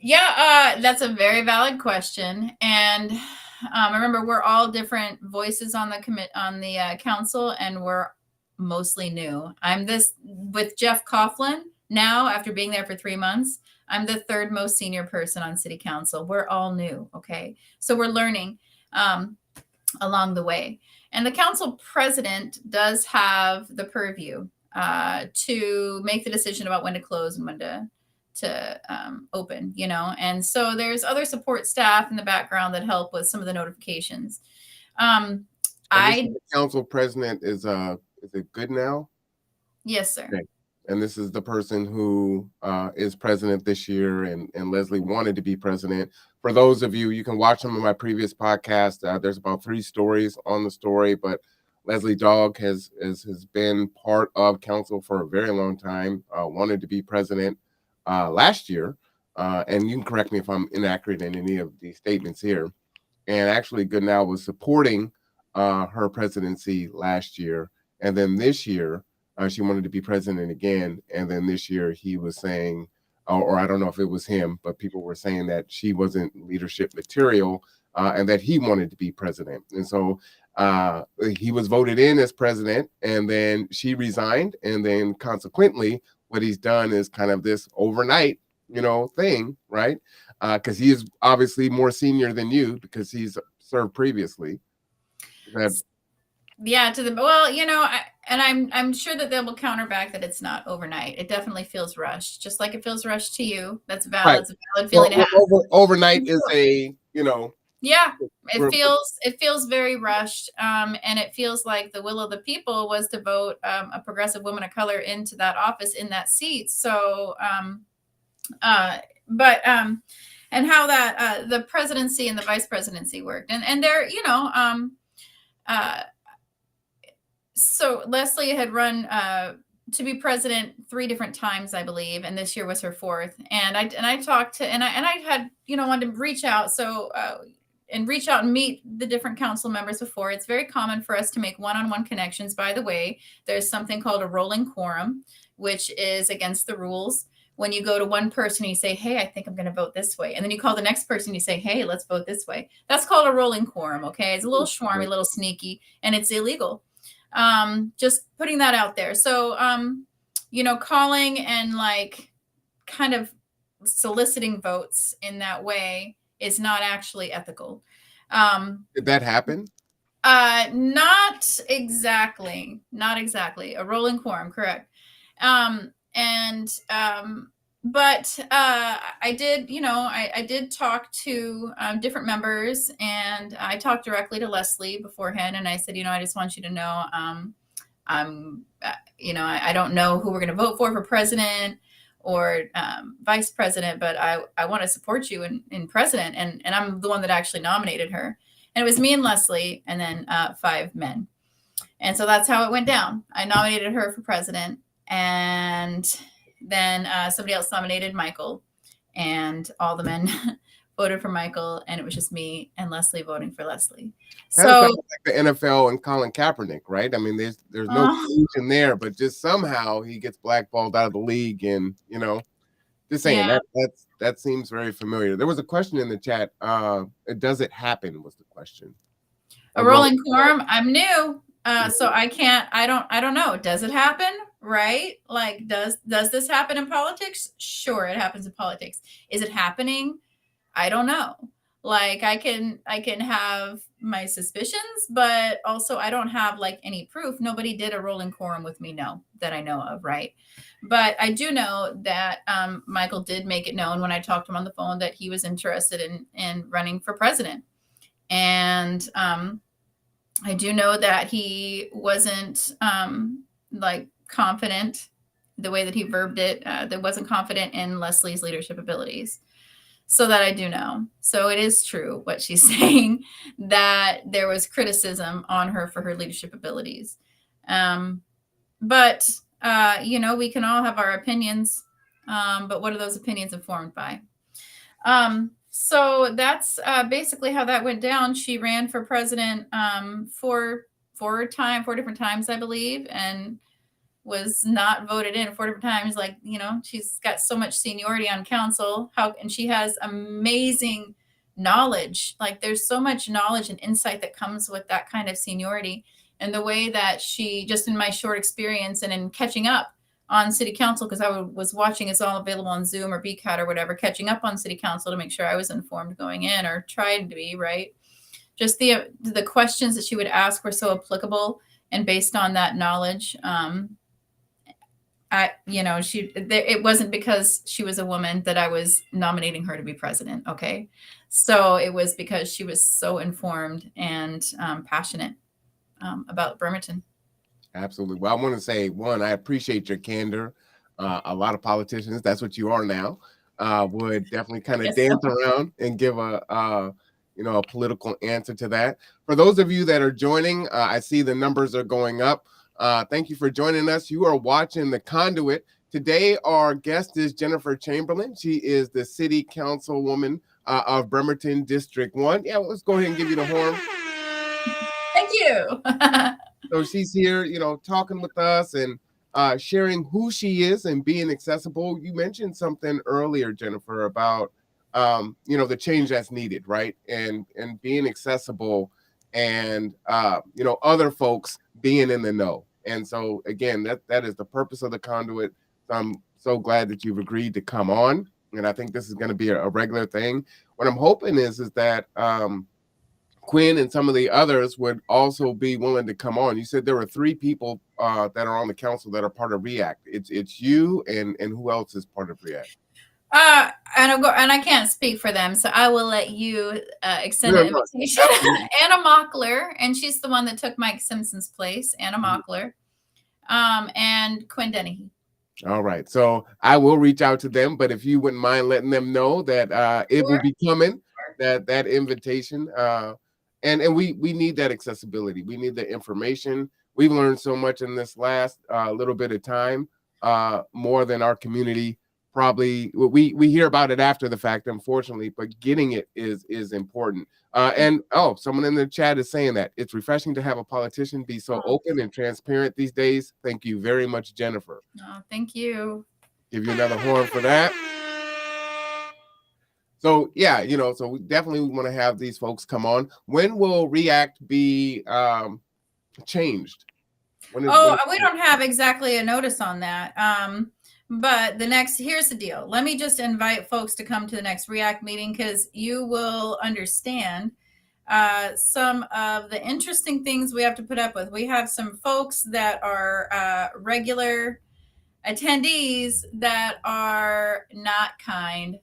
B: Yeah, that's a very valid question. And remember, we're all different voices on the council, and we're mostly new. I'm with Jeff Coughlin now, after being there for 3 months. I'm the 3rd most senior person on city council. We're all new, okay? So we're learning along the way. And the council president does have the purview to make the decision about when to close and when to open, you know. And so there's other support staff in the background that help with some of the notifications.
A: The council president is it good now?
B: Yes, sir.
A: Okay. And this is the person who is president this year, and Leslie wanted to be president. For those of you, you can watch some of my previous podcasts. There's about 3 stories on the story, but Leslie Dogg has been part of council for a very long time, wanted to be president last year. And you can correct me if I'm inaccurate in any of these statements here. And actually Goodnow was supporting her presidency last year. And then this year, she wanted to be president again. And then this year he was saying, or I don't know if it was him, but people were saying that she wasn't leadership material and that he wanted to be president. And so he was voted in as president, and then she resigned. And then consequently, what he's done is kind of this overnight, you know, thing, right? Because he is obviously more senior than you because he's served previously.
B: Yeah, well, you know, I'm sure that they will counter back that it's not overnight. It definitely feels rushed, just like it feels rushed to you. That's valid. Right. It's a valid feeling to have.
A: Overnight is a, you know.
B: Yeah, it feels very rushed, and it feels like the will of the people was to vote a progressive woman of color into that office in that seat. So, and how that the presidency and the vice presidency worked, and there, you know, so Leslie had run to be president 3 different times, I believe, and this year was her 4th. And I talked to, and I had, you know, wanted to reach out. So and reach out and meet the different council members before. It's very common for us to make one-on-one connections. By the way, there's something called a rolling quorum, which is against the rules. When you go to one person, you say, hey, I think I'm going to vote this way. And then you call the next person, you say, hey, let's vote this way. That's called a rolling quorum, okay? It's a little schwarmy, a little sneaky, and it's illegal. Just putting that out there. So, you know, calling and like kind of soliciting votes in that way is not actually ethical.
A: Did that happen?
B: Not exactly. A rolling quorum, correct. But I did, you know, I did talk to different members, and I talked directly to Leslie beforehand, and I said, you know, I just want you to know, you know, I don't know who we're going to vote for president or vice president, but I want to support you in president. And I'm the one that actually nominated her. And it was me and Leslie, and then 5 men. And so that's how it went down. I nominated her for president, and then somebody else nominated Michael, and all the men voted for Michael, and it was just me and Leslie voting for Leslie. So
A: like the NFL and Colin Kaepernick, right? I mean, there's no collusion there, but just somehow he gets blackballed out of the league, and you know, just saying that seems very familiar. There was a question in the chat. Does it happen? Was the question.
B: A rolling quorum. I'm new, so I don't know. Does it happen? Right? Like, does this happen in politics? Sure, it happens in politics. Is it happening? I don't know. Like, I can have my suspicions, but also I don't have like any proof. Nobody did a rolling quorum with me, no, that I know of, right? But I do know that Michael did make it known when I talked to him on the phone that he was interested in running for president. And I do know that he wasn't like confident the way that he verbed it, that wasn't confident in Leslie's leadership abilities. So that I do know. So it is true what she's saying, that there was criticism on her for her leadership abilities. But, you know, we can all have our opinions, but what are those opinions informed by? So that's basically how that went down. She ran for president 4 different times, I believe, and was not voted in 4 different times. Like, you know, she's got so much seniority on council, and she has amazing knowledge. Like, there's so much knowledge and insight that comes with that kind of seniority. And the way that she, just in my short experience and in catching up on city council, because I was watching, it's all available on Zoom or BCAT or whatever, catching up on city council to make sure I was informed going in, or tried to be, right? just the questions that she would ask were so applicable, and based on that knowledge, it wasn't because she was a woman that I was nominating her to be president. Okay. So it was because she was so informed and passionate about Bremerton.
A: Absolutely. Well, I want to say, one, I appreciate your candor. A lot of politicians, that's what you are now, would definitely kind of dance around and give a political answer to that. For those of you that are joining, I see the numbers are going up. Thank you for joining us. You are watching The Conduit. Today, our guest is Jennifer Chamberlin. She is the City Councilwoman of Bremerton District 1. Yeah, let's go ahead and give you the horn.
B: Thank you.
A: So she's here, talking with us and sharing who she is and being accessible. You mentioned something earlier, Jennifer, about the change that's needed, right? And being accessible and other folks being in the know. And so again, that is the purpose of The Conduit. I'm so glad that you've agreed to come on. And I think this is going to be a regular thing. What I'm hoping is that Quinn and some of the others would also be willing to come on. You said there were 3 people that are on the council that are part of REACT. It's you and who else is part of REACT?
B: And I can't speak for them, so I will let you extend an invitation. Anna Mockler, and she's the one that took Mike Simpson's place. Anna Mockler, and Quinn Dennehy.
A: All right, so I will reach out to them, but if you wouldn't mind letting them know that it will be coming, that invitation. And we need that accessibility. We need the information. We've learned so much in this last little bit of time, more than our community probably. We hear about it after the fact, unfortunately, but getting it is important. And someone in the chat is saying that it's refreshing to have a politician be so open and transparent these days. Thank you very much, Jennifer.
B: Oh, thank you.
A: Give you another horn for that. So yeah, so we definitely want to have these folks come on. When will REACT be changed?
B: We don't have exactly a notice on that. But here's the deal. Let me just invite folks to come to the next REACT meeting, because you will understand some of the interesting things we have to put up with. We have some folks that are regular attendees that are not kind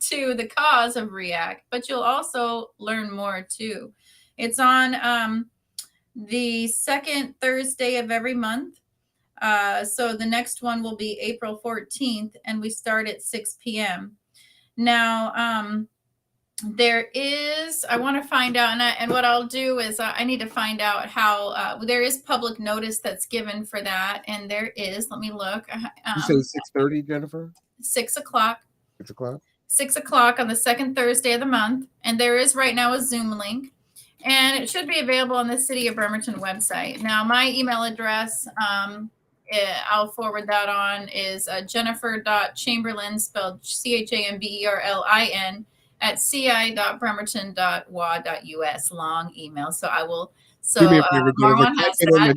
B: to the cause of REACT, but you'll also learn more too. It's on the second Thursday of every month. So the next one will be April 14th, and we start at 6 p.m. Now, I want to find out, and what I'll do is I need to find out how there is public notice that's given for that, and there is. Let me look.
A: You said 6:30, Jennifer?
B: 6 o'clock.
A: 6 o'clock.
B: 6 o'clock on the second Thursday of the month, and there is right now a Zoom link, and it should be available on the City of Bremerton website. Now, my email address, I'll forward that on, is jennifer.chamberlin, spelled CHAMBERLIN, at ci.bremerton.wa.us. Long email. So I will. So
A: do me a favor,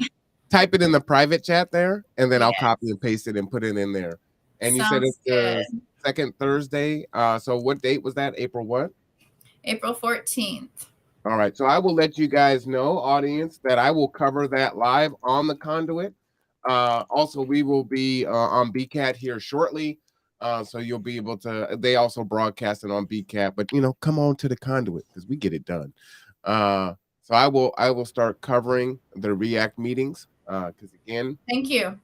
A: type it in the private chat there, and then I'll copy and paste it and put it in there. And you said it's the second Thursday. So what date was that? April what?
B: April 14th.
A: All right. So I will let you guys know, audience, that I will cover that live on The Conduit. Also, we will be on BCAT here shortly. So you'll be able to, they also broadcast it on BCAT, but come on to The Conduit because we get it done. So I will start covering the REACT meetings. Because again,
B: thank you.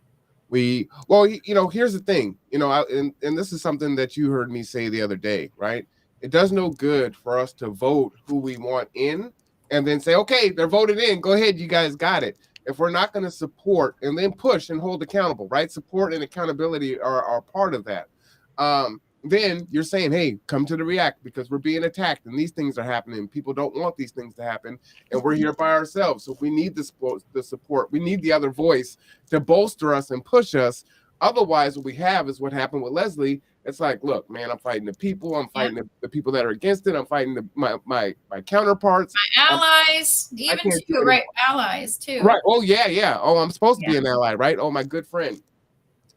A: Here's the thing, and this is something that you heard me say the other day, right? It does no good for us to vote who we want in and then say, okay, they're voted in. Go ahead. You guys got it. If we're not going to support and then push and hold accountable, right? Support and accountability are part of that. Then you're saying, hey, come to the REACT because we're being attacked and these things are happening. People don't want these things to happen. And we're here by ourselves. So we need the support. We need the other voice to bolster us and push us. Otherwise, what we have is what happened with Leslie. It's like, look, man, I'm fighting the people. I'm fighting the people that are against it. I'm fighting my counterparts.
B: My allies, allies too.
A: Right. Oh, yeah. Oh, I'm supposed to be an ally, right? Oh, my good friend.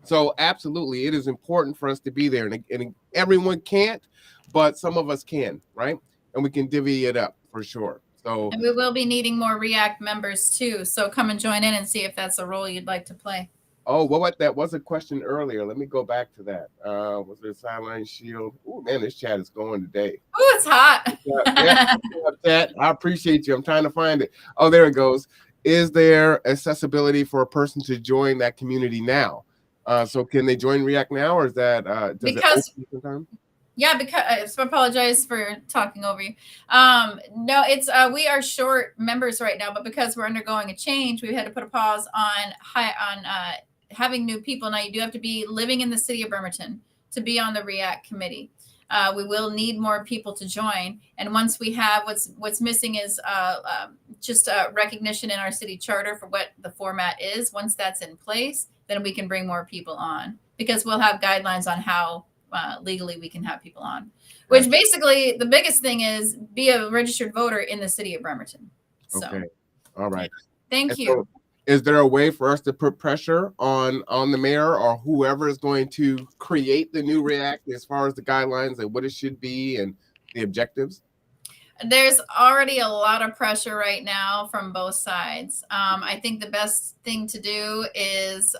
A: So absolutely, it is important for us to be there. And everyone can't, but some of us can, right? And we can divvy it up for sure. So,
B: and we will be needing more REACT members too. So come and join in and see if that's a role you'd like to play.
A: oh, what that was a question earlier. Let me go back to that. Was there a sideline shield? Oh man, this chat is going today.
B: Oh, it's hot.
A: Yeah, chat. I appreciate you. I'm trying to find it. Oh, there it goes. Is there accessibility for a person to join that community now? So can they join React now, or is that does
B: because
A: it open sometime?
B: Yeah, because I apologize for talking over you. No, it's we are short members right now, but because we're undergoing a change, we had to put a pause on having new people. Now you do have to be living in the city of Bremerton to be on the REACT committee. We will need more people to join, and once we have what's missing is just recognition in our city charter for what the format is. Once that's in place, then we can bring more people on because we'll have guidelines on how legally we can have people on, which basically the biggest thing is be a registered voter in the city of Bremerton. So,
A: okay, all right.
B: Thank you.
A: So is there a way for us to put pressure on the mayor or whoever is going to create the new React as far as the guidelines and what it should be and the objectives?
B: There's already a lot of pressure right now from both sides. I think the best thing to do is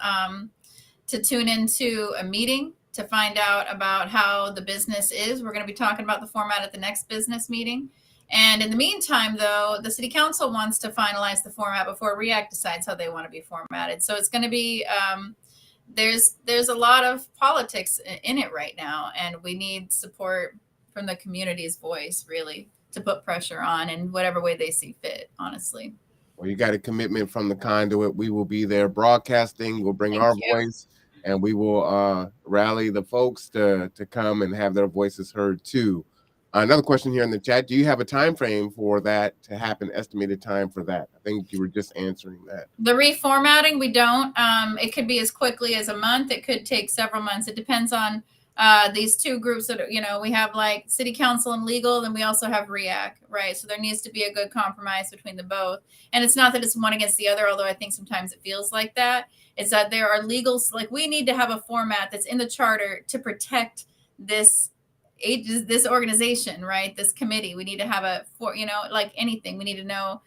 B: to tune into a meeting to find out about how the business is. We're going to be talking about the format at the next business meeting. And in the meantime, though, the city council wants to finalize the format before REACT decides how they want to be formatted. So it's going to be, there's a lot of politics in it right now, and we need support from the community's voice, really, to put pressure on in whatever way they see fit, honestly.
A: Well, you got a commitment from the conduit. We will be there broadcasting. We'll bring our voice, and we will rally the folks to come and have their voices heard too. Another question here in the chat: do you have a time frame for that to happen? Estimated time for that? I think you were just answering that.
B: The reformatting, we don't. It could be as quickly as a month. It could take several months. It depends on these two groups that are, we have like city council and legal, and we also have REACT, right? So there needs to be a good compromise between the both. And it's not that it's one against the other, although I think sometimes it feels like that. It's that there are legals, like we need to have a format that's in the charter to protect this organization, right? This committee. We need to have like anything. We need to know,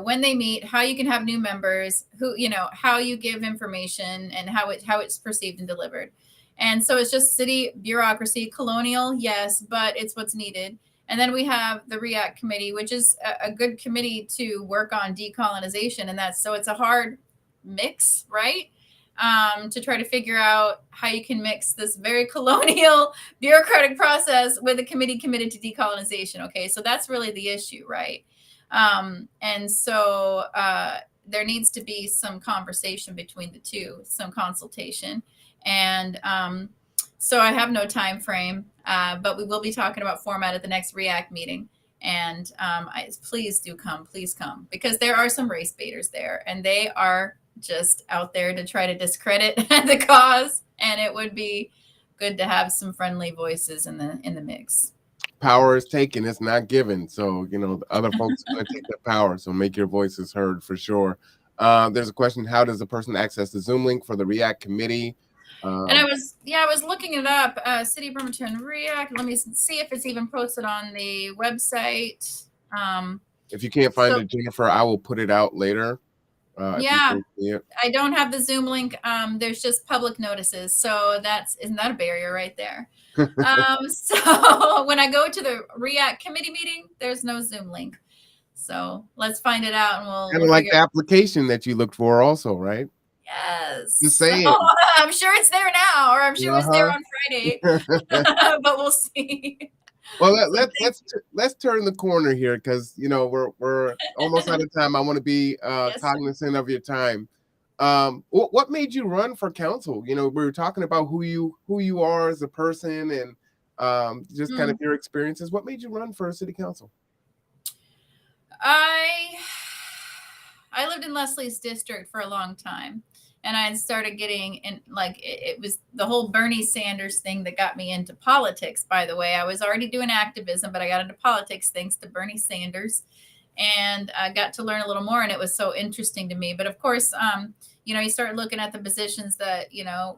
B: when they meet, how you can have new members, who, how you give information and how it's perceived and delivered. And so it's just city bureaucracy, colonial, yes, but it's what's needed. And then we have the REACT committee, which is a good committee to work on decolonization. And so it's a hard mix, right? To try to figure out how you can mix this very colonial bureaucratic process with a committee committed to decolonization. Okay, so that's really the issue, right? And so there needs to be some conversation between the two, some consultation. And so I have no time frame, but we will be talking about format at the next REACT meeting. And please do come, please come, because there are some race baiters there, and they are just out there to try to discredit the cause. And it would be good to have some friendly voices in the mix.
A: Power is taken, it's not given. So, the other folks are going to take the power. So make your voices heard for sure. There's a question: how does a person access the Zoom link for the REACT committee?
B: And I was looking it up. City of Bremerton REACT. Let me see if it's even posted on the website.
A: If you can't find it, Jennifer, I will put it out later.
B: I don't have the Zoom link. There's just public notices. So isn't that a barrier right there? So when I go to the REACT committee meeting, there's no Zoom link. So let's find it out, and we'll
A: kind of like the application that you looked for also, right?
B: Yes.
A: Just saying.
B: So, I'm sure it's there now, or I'm sure it's there on Friday, but we'll see.
A: Well, let's turn the corner here, because we're almost out of time. I want to be cognizant of your time. What made you run for council? We were talking about who you are as a person, and just kind of your experiences. What made you run for city council?
B: I lived in Leslie's district for a long time, and I had started getting in, like, it was the whole Bernie Sanders thing that got me into politics, by the way. I was already doing activism, but I got into politics thanks to Bernie Sanders, and I got to learn a little more, and it was so interesting to me. But of course, you start looking at the positions that,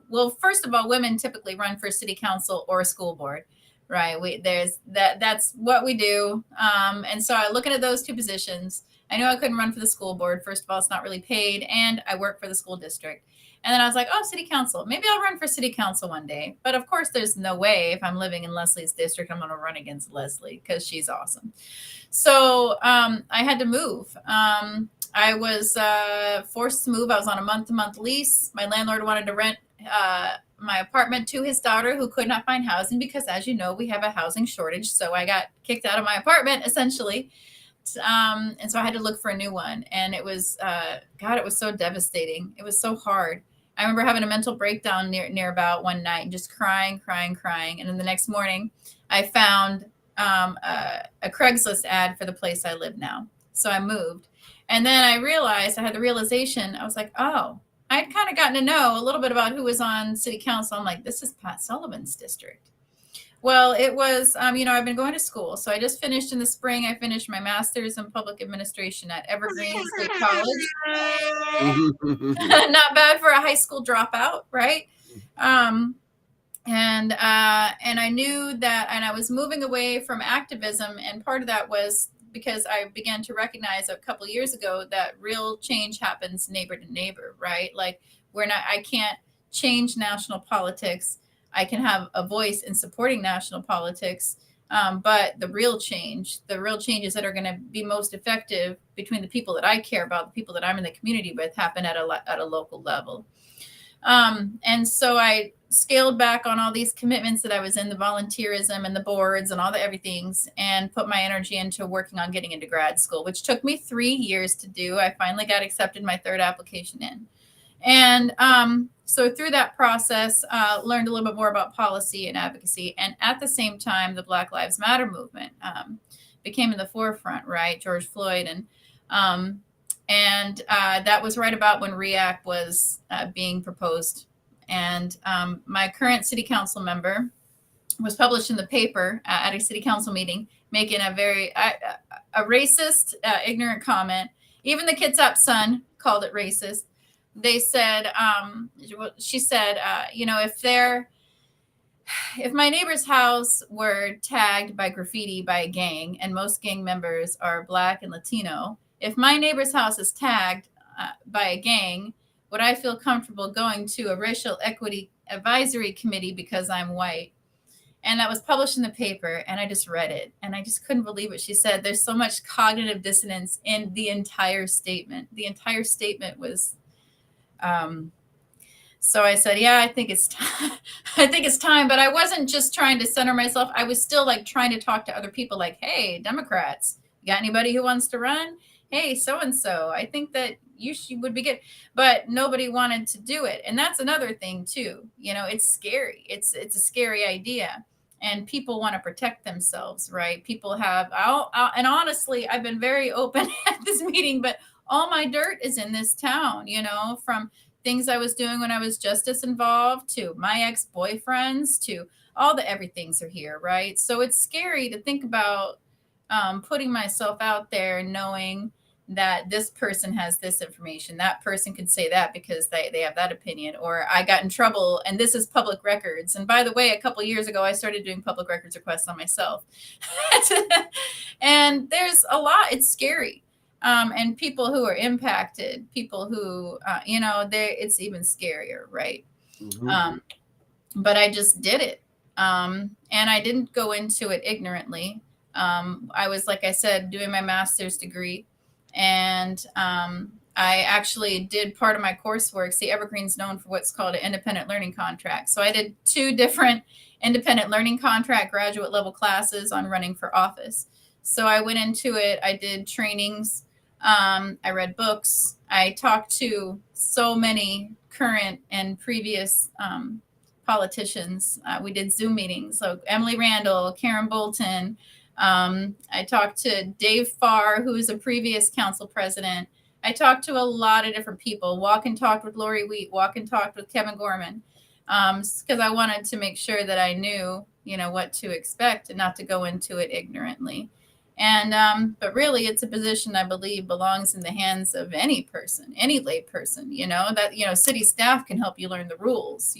B: well, first of all, women typically run for city council or a school board, right? That's what we do. And so I looking at those two positions. I knew I couldn't run for the school board. First of all, it's not really paid, and I work for the school district. And then I was like, oh, city council. Maybe I'll run for city council one day. But of course, there's no way if I'm living in Leslie's district, I'm going to run against Leslie because she's awesome. So I had to move. I was forced to move. I was on a month-to-month lease. My landlord wanted to rent my apartment to his daughter, who could not find housing because, as you know, we have a housing shortage. So I got kicked out of my apartment, essentially. And so I had to look for a new one. And it was, God, it was so devastating. It was so hard. I remember having a mental breakdown near about one night and just crying. And then the next morning, I found a Craigslist ad for the place I live now. So I moved. And then I realized, I had the realization, I was like, oh, I'd kind of gotten to know a little bit about who was on city council. I'm like, this is Pat Sullivan's district. Well, it was, I've been going to school. So I just finished in the spring. I finished my master's in public administration at Evergreen State College. Not bad for a high school dropout, right? And I knew that, and I was moving away from activism. And part of that was because I began to recognize a couple of years ago that real change happens neighbor to neighbor, right? Like I can't change national politics. I can have a voice in supporting national politics. But the real changes that are going to be most effective between the people that I care about, the people that I'm in the community with, happen at a local level. And so I scaled back on all these commitments that I was in, the volunteerism and the boards and all the everythings, and put my energy into working on getting into grad school, which took me 3 years to do. I finally got accepted my third application in. And so through that process, learned a little bit more about policy and advocacy. And at the same time, the Black Lives Matter movement became in the forefront, right? George Floyd. And that was right about when REACT was being proposed. And my current city council member was published in the paper at a city council meeting, making a very racist, ignorant comment. Even the Kitsap Sun called it racist. They said, she said, if my neighbor's house were tagged by graffiti by a gang, and most gang members are Black and Latino, if my neighbor's house is tagged by a gang, would I feel comfortable going to a racial equity advisory committee because I'm white? And that was published in the paper, and I just read it, and I just couldn't believe what she said. There's so much cognitive dissonance in the entire statement. The entire statement was, so I said, yeah, I think it's time. I think it's time. But I wasn't just trying to center myself. I was still like trying to talk to other people like, hey, Democrats, you got anybody who wants to run? Hey, so-and-so, I think that you would be good. But nobody wanted to do it. And that's another thing too. It's scary. It's a scary idea. And people want to protect themselves, right? People have, and honestly, I've been very open at this meeting, but all my dirt is in this town, from things I was doing when I was justice involved to my ex-boyfriends to all the everythings are here, right? So it's scary to think about putting myself out there, knowing that this person has this information, that person could say that because they have that opinion, or I got in trouble and this is public records. And by the way, a couple of years ago, I started doing public records requests on myself. And there's a lot, it's scary. And people who are impacted, people who, it's even scarier, right? Mm-hmm. But I just did it. And I didn't go into it ignorantly. I was, like I said, doing my master's degree. And I actually did part of my coursework. See, Evergreen's known for what's called an independent learning contract. So I did 2 different independent learning contract graduate level classes on running for office. So I went into it. I did trainings. I read books. I talked to so many current and previous politicians. We did Zoom meetings. So Emily Randall, Karen Bolton. I talked to Dave Farr, who is a previous council president. I talked to a lot of different people. Walk and talked with Lori Wheat. Walk and talked with Kevin Gorman. Because I wanted to make sure that I knew, what to expect and not to go into it ignorantly. And but really, it's a position I believe belongs in the hands of any person, any lay person, that, city staff can help you learn the rules,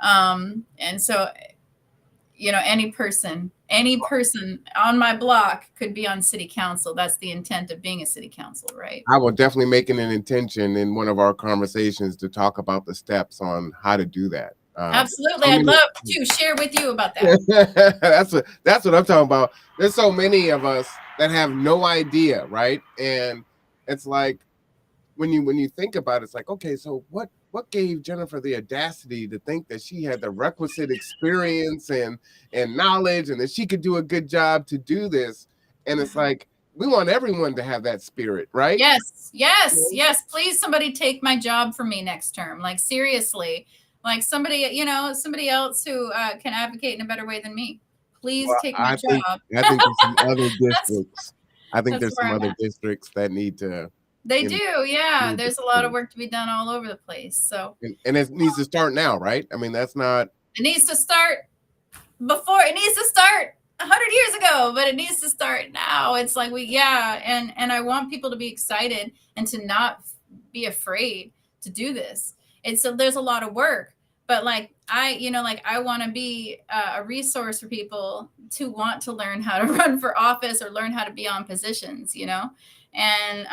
B: And so, any person on my block could be on city council. That's the intent of being a city council, right?
A: I will definitely make it an intention in one of our conversations to talk about the steps on how to do that.
B: Absolutely. I'd love to share with you about that.
A: That's what I'm talking about. There's so many of us that have no idea, right? And it's like when you think about it, it's like, okay, so what gave Jennifer the audacity to think that she had the requisite experience and knowledge and that she could do a good job to do this? And it's like, we want everyone to have that spirit, right?
B: Yes. Please, somebody take my job for me next term. Like, seriously, like somebody else who can advocate in a better way than me. Please take my job.
A: I think there's some other districts. I think there's some other districts that need to.
B: They do, yeah. There's a lot of work to be done all over the place. So,
A: and it needs to start now, right? I mean, that's not.
B: It needs to start before. It needs to start 100 years ago, but it needs to start now. It's like and I want people to be excited and to not be afraid to do this. There's a lot of work, but like I want to be a resource for people to want to learn how to run for office or learn how to be on positions, and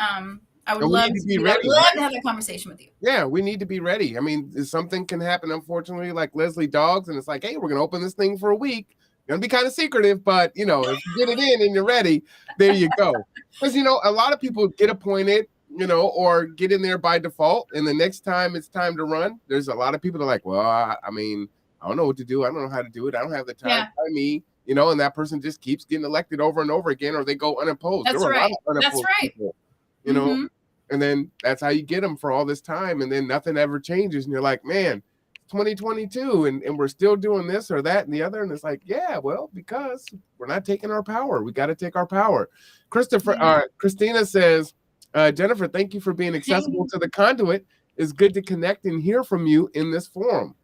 B: I would love to have that conversation with you.
A: Yeah, we need to be ready. I mean, something can happen, unfortunately, like Leslie Dogs, and it's like, hey, we're going to open this thing for a week. Going to be kind of secretive, but, if you get it in and you're ready, there you go. Because, a lot of people get appointed, or get in there by default, and the next time it's time to run, there's a lot of people that are like, well, I don't know what to do. I don't know how to do it. I don't have the time.
B: Yeah.
A: By me, and that person just keeps getting elected over and over again, or they go unopposed.
B: That's right. That's right.
A: People, and then that's how you get them for all this time, and then nothing ever changes, and you're like, man, 2022, and we're still doing this or that and the other, and it's like, yeah, well, because we're not taking our power. We got to take our power. Christina says, Jennifer, thank you for being accessible to the conduit. It's good to connect and hear from you in this forum.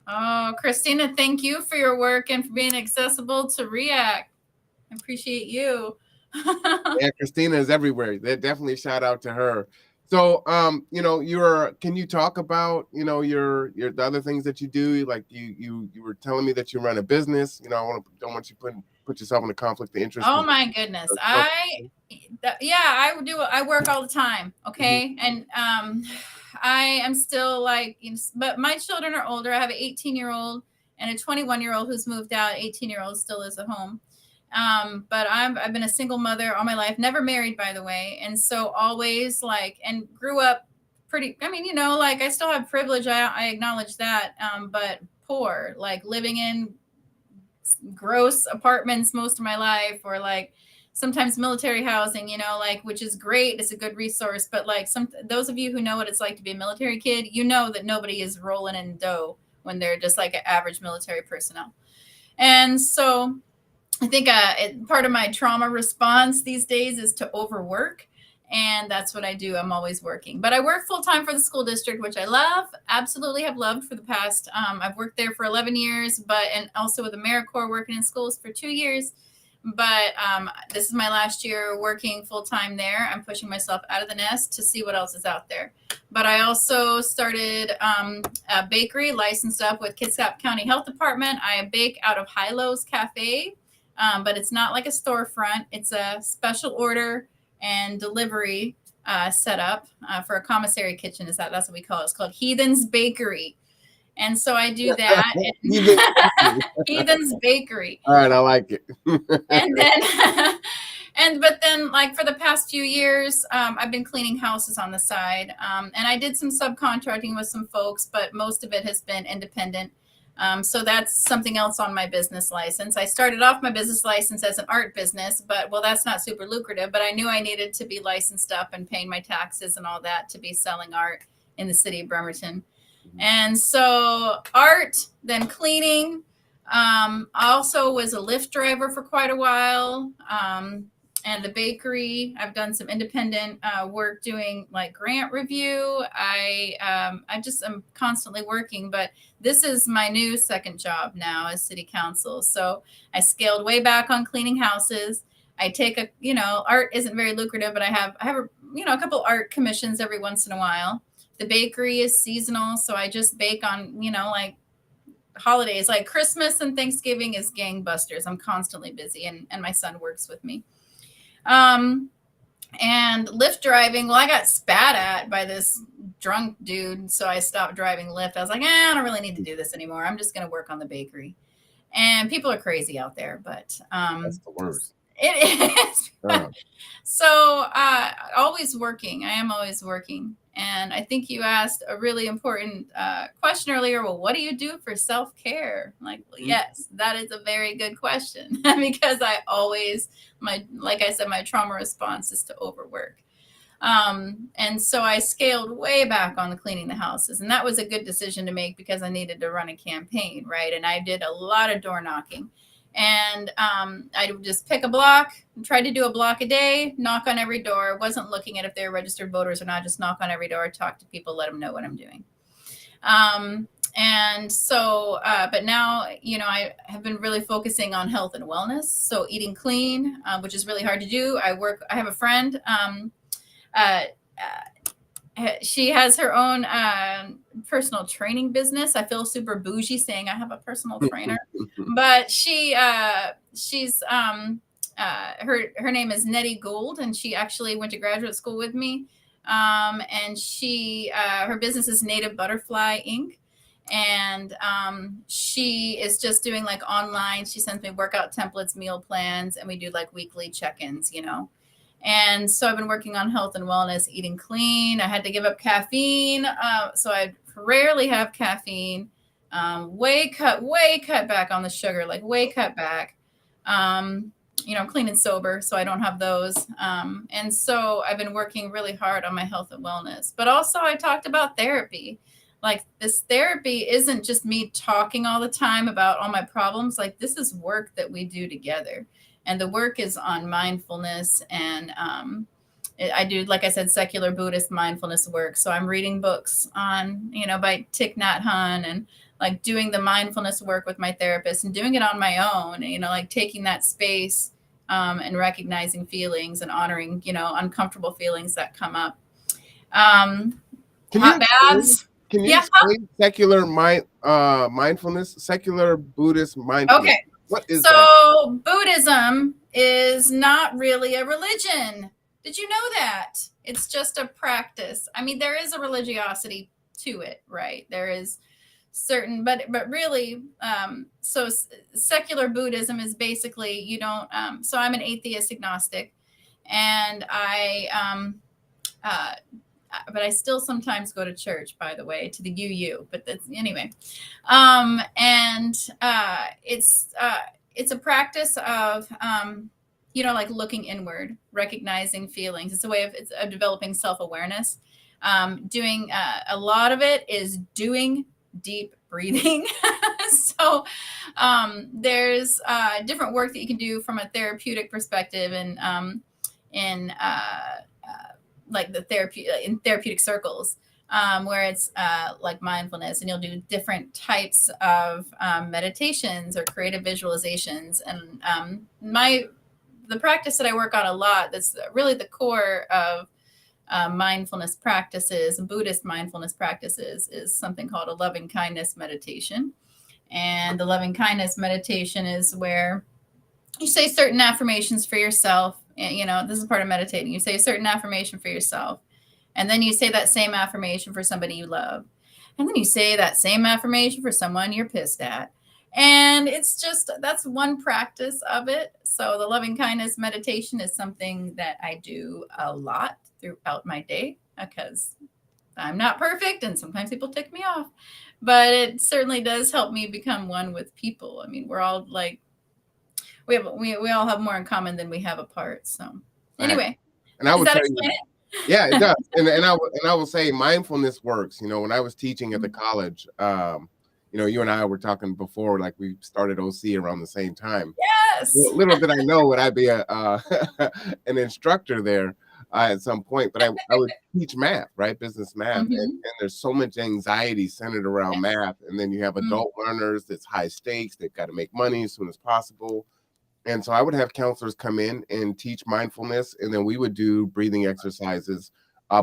B: Oh, Christina, thank you for your work and for being accessible to React. I appreciate you.
A: Yeah, Christina is everywhere. Definitely shout out to her. So, can you talk about, the other things that you do? Like you were telling me that you run a business. I don't want you to put yourself in a conflict of interest.
B: Oh my goodness. I work all the time. Okay. Mm-hmm. And, I am still like, but my children are older. I have an 18-year-old and a 21-year-old who's moved out. 18-year-old still lives at home. But I've been a single mother all my life, never married, by the way. And so always and grew up pretty, I still have privilege. I acknowledge that. But poor, living in gross apartments most of my life, or sometimes military housing, which is great. It's a good resource. But those of you who know what it's like to be a military kid, that nobody is rolling in dough when they're just like an average military personnel. And so I think part of my trauma response these days is to overwork. And that's what I do. I'm always working. But I work full time for the school district, which I love, absolutely have loved for the past. I've worked there for 11 years, and also with AmeriCorps working in schools for 2 years. But this is my last year working full time there. I'm pushing myself out of the nest to see what else is out there. But I also started a bakery licensed up with Kitsap County Health Department. I bake out of Hilo's Cafe. But it's not like a storefront. It's a special order and delivery setup for a commissary kitchen. That's what we call it. It's called Heathen's Bakery. And so I do that. Heathen's Bakery.
A: All right, I like it.
B: But then for the past few years, I've been cleaning houses on the side. And I did some subcontracting with some folks, but most of it has been independent. So that's something else on my business license. I started off my business license as an art business, but that's not super lucrative, but I knew I needed to be licensed up and paying my taxes and all that to be selling art in the city of Bremerton. And so art, then cleaning. I also was a Lyft driver for quite a while. And the bakery, I've done some independent work doing grant review. I just am constantly working, but this is my new second job now as city council. So I scaled way back on cleaning houses. I take art isn't very lucrative, but I have a couple art commissions every once in a while. The bakery is seasonal. So I just bake on, holidays like Christmas and Thanksgiving is gangbusters. I'm constantly busy, and my son works with me. And Lyft driving, well, I got spat at by this drunk dude, so I stopped driving Lyft. I was like, I don't really need to do this anymore. I'm just going to work on the bakery. And people are crazy out there, but
A: that's the worst.
B: It is.
A: Oh.
B: So always working. I am always working. And I think you asked a really important question earlier. Well, what do you do for self-care? Like, well, yes, that is a very good question because I always, like I said, my trauma response is to overwork. And so I scaled way back on the cleaning the houses. And that was a good decision to make because I needed to run a campaign, right? And I did a lot of door knocking. And I would just pick a block, try to do a block a day, knock on every door. Wasn't looking at if they're registered voters or not, just knock on every door, talk to people, let them know what I'm doing. And so, but now, you know, I have been really focusing on health and wellness. So eating clean, which is really hard to do. I have a friend, she has her own personal training business. I feel super bougie saying I have a personal trainer, but she's her name is Nettie Gould, and she actually went to graduate school with me. And she her business is Native Butterfly Inc. And she is just doing like online. She sends me workout templates, meal plans, and we do like weekly check-ins, you know. And so I've been working on health and wellness, eating clean. I had to give up caffeine. So I rarely have caffeine, way cut back on the sugar, like way cut back. You know, I'm clean and sober, so I don't have those. And so I've been working really hard on my health and wellness, but also I talked about therapy. Like this therapy isn't just me talking all the time about all my problems. Like this is work that we do together. And the work is on mindfulness. And I do, like I said, secular Buddhist mindfulness work. So I'm reading books on, you know, by Thich Nhat Hanh, and like doing the mindfulness work with my therapist and doing it on my own, you know, like taking that space and recognizing feelings and honoring, you know, uncomfortable feelings that come up. Hot baths.
A: Can you explain secular mindfulness, secular Buddhist mindfulness?
B: Okay.
A: What is
B: that?
A: So
B: Buddhism is not really a religion. Did you know that? It's just a practice. I mean, there is a religiosity to it, right? There is certain, but really, so secular Buddhism is basically, you don't, so I'm an atheist agnostic, and but I still sometimes go to church, by the way, to the UU, but that's anyway. It's a practice of, you know, like looking inward, recognizing feelings. It's a way of developing self-awareness. Doing a lot of it is doing deep breathing. So there's different work that you can do from a therapeutic perspective, and like the therapeutic circles, where it's like mindfulness, and you'll do different types of meditations or creative visualizations. And the practice that I work on a lot, that's really the core of mindfulness practices, Buddhist mindfulness practices, is something called a loving kindness meditation. And the loving kindness meditation is where you say certain affirmations for yourself. You know, this is part of meditating. You say a certain affirmation for yourself, and then you say that same affirmation for somebody you love. And then you say that same affirmation for someone you're pissed at. And it's just, that's one practice of it. So the loving kindness meditation is something that I do a lot throughout my day, because I'm not perfect and sometimes people tick me off, but it certainly does help me become one with people. I mean, we're all like, we all have more in common than we have apart. So anyway,
A: and I would tell you, yeah, it does. and I will say mindfulness works. You know, when I was teaching at the college, you know, you and I were talking before, like we started OC around the same time.
B: Yes.
A: Little did I know would I be an instructor there at some point, but I would teach math, right? Business math. Mm-hmm. And there's so much anxiety centered around math. And then you have adult learners that's high stakes. They've got to make money as soon as possible. And so I would have counselors come in and teach mindfulness, and then we would do breathing exercises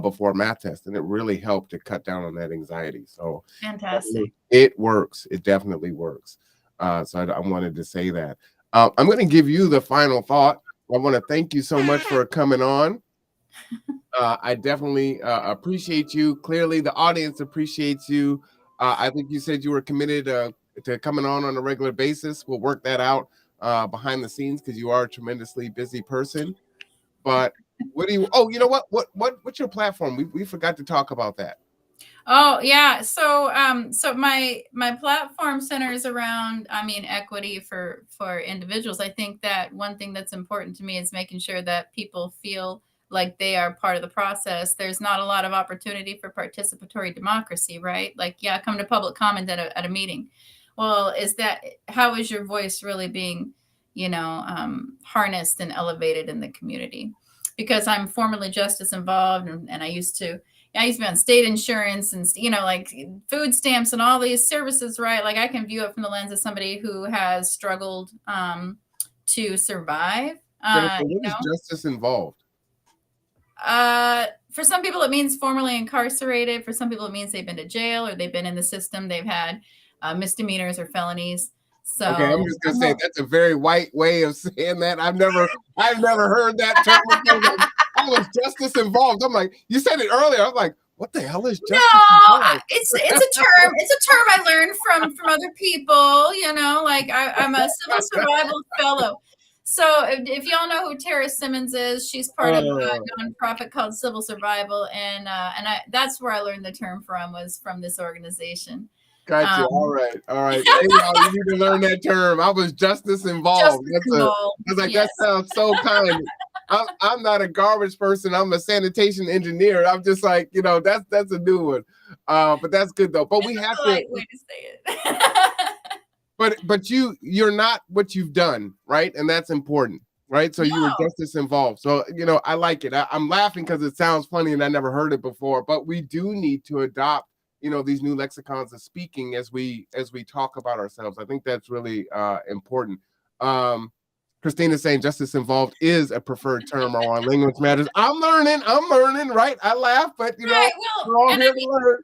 A: before a math test, and it really helped to cut down on that anxiety. So
B: Fantastic.
A: it works. It definitely works. So I wanted to say that. I'm going to give you the final thought. I want to thank you so much for coming on. I definitely appreciate you. Clearly, the audience appreciates you. I think you said you were committed to coming on a regular basis. We'll work that out behind the scenes because you are a tremendously busy person. But what do you? Oh, you know what? What's your platform? We forgot to talk about that.
B: Oh yeah, so my platform centers around, equity for individuals. I think that one thing that's important to me is making sure that people feel like they are part of the process. There's not a lot of opportunity for participatory democracy, right? Like, yeah, come to public comment at a meeting. Well, how is your voice really being, harnessed and elevated in the community? Because I'm formerly justice involved, and I used to be on state insurance and, like food stamps and all these services, right? Like I can view it from the lens of somebody who has struggled to survive.
A: Jennifer, what is justice involved?
B: For some people, it means formerly incarcerated. For some people, it means they've been to jail or they've been in the system. They've had misdemeanors or felonies. So
A: okay, I'm just gonna say that's a very white way of saying that. I've never heard that term before. I was justice involved. I'm like, you said it earlier. I'm like, what the hell is justice involved?
B: It's a term. It's a term I learned from other people. Like I'm a civil survival fellow. So if y'all know who Tara Simmons is, she's part of a nonprofit called Civil Survival, and that's where I learned the term was from this organization.
A: Gotcha. All right. Hey, y'all, you need to learn that term. I was justice involved. I was like, yes. That sounds so kind. I'm not a garbage person. I'm a sanitation engineer. I'm just like, that's a new one. But that's good though. But we have to.
B: Way to say it.
A: but you're not what you've done, right? And that's important, right? So you were justice involved. So I like it. I'm laughing because it sounds funny and I never heard it before. But we do need to adopt these new lexicons of speaking as we talk about ourselves. I think that's really important. Christina's saying justice involved is a preferred term on Language Matters. I'm learning, right? I laugh, but
B: right,
A: we're all here to learn.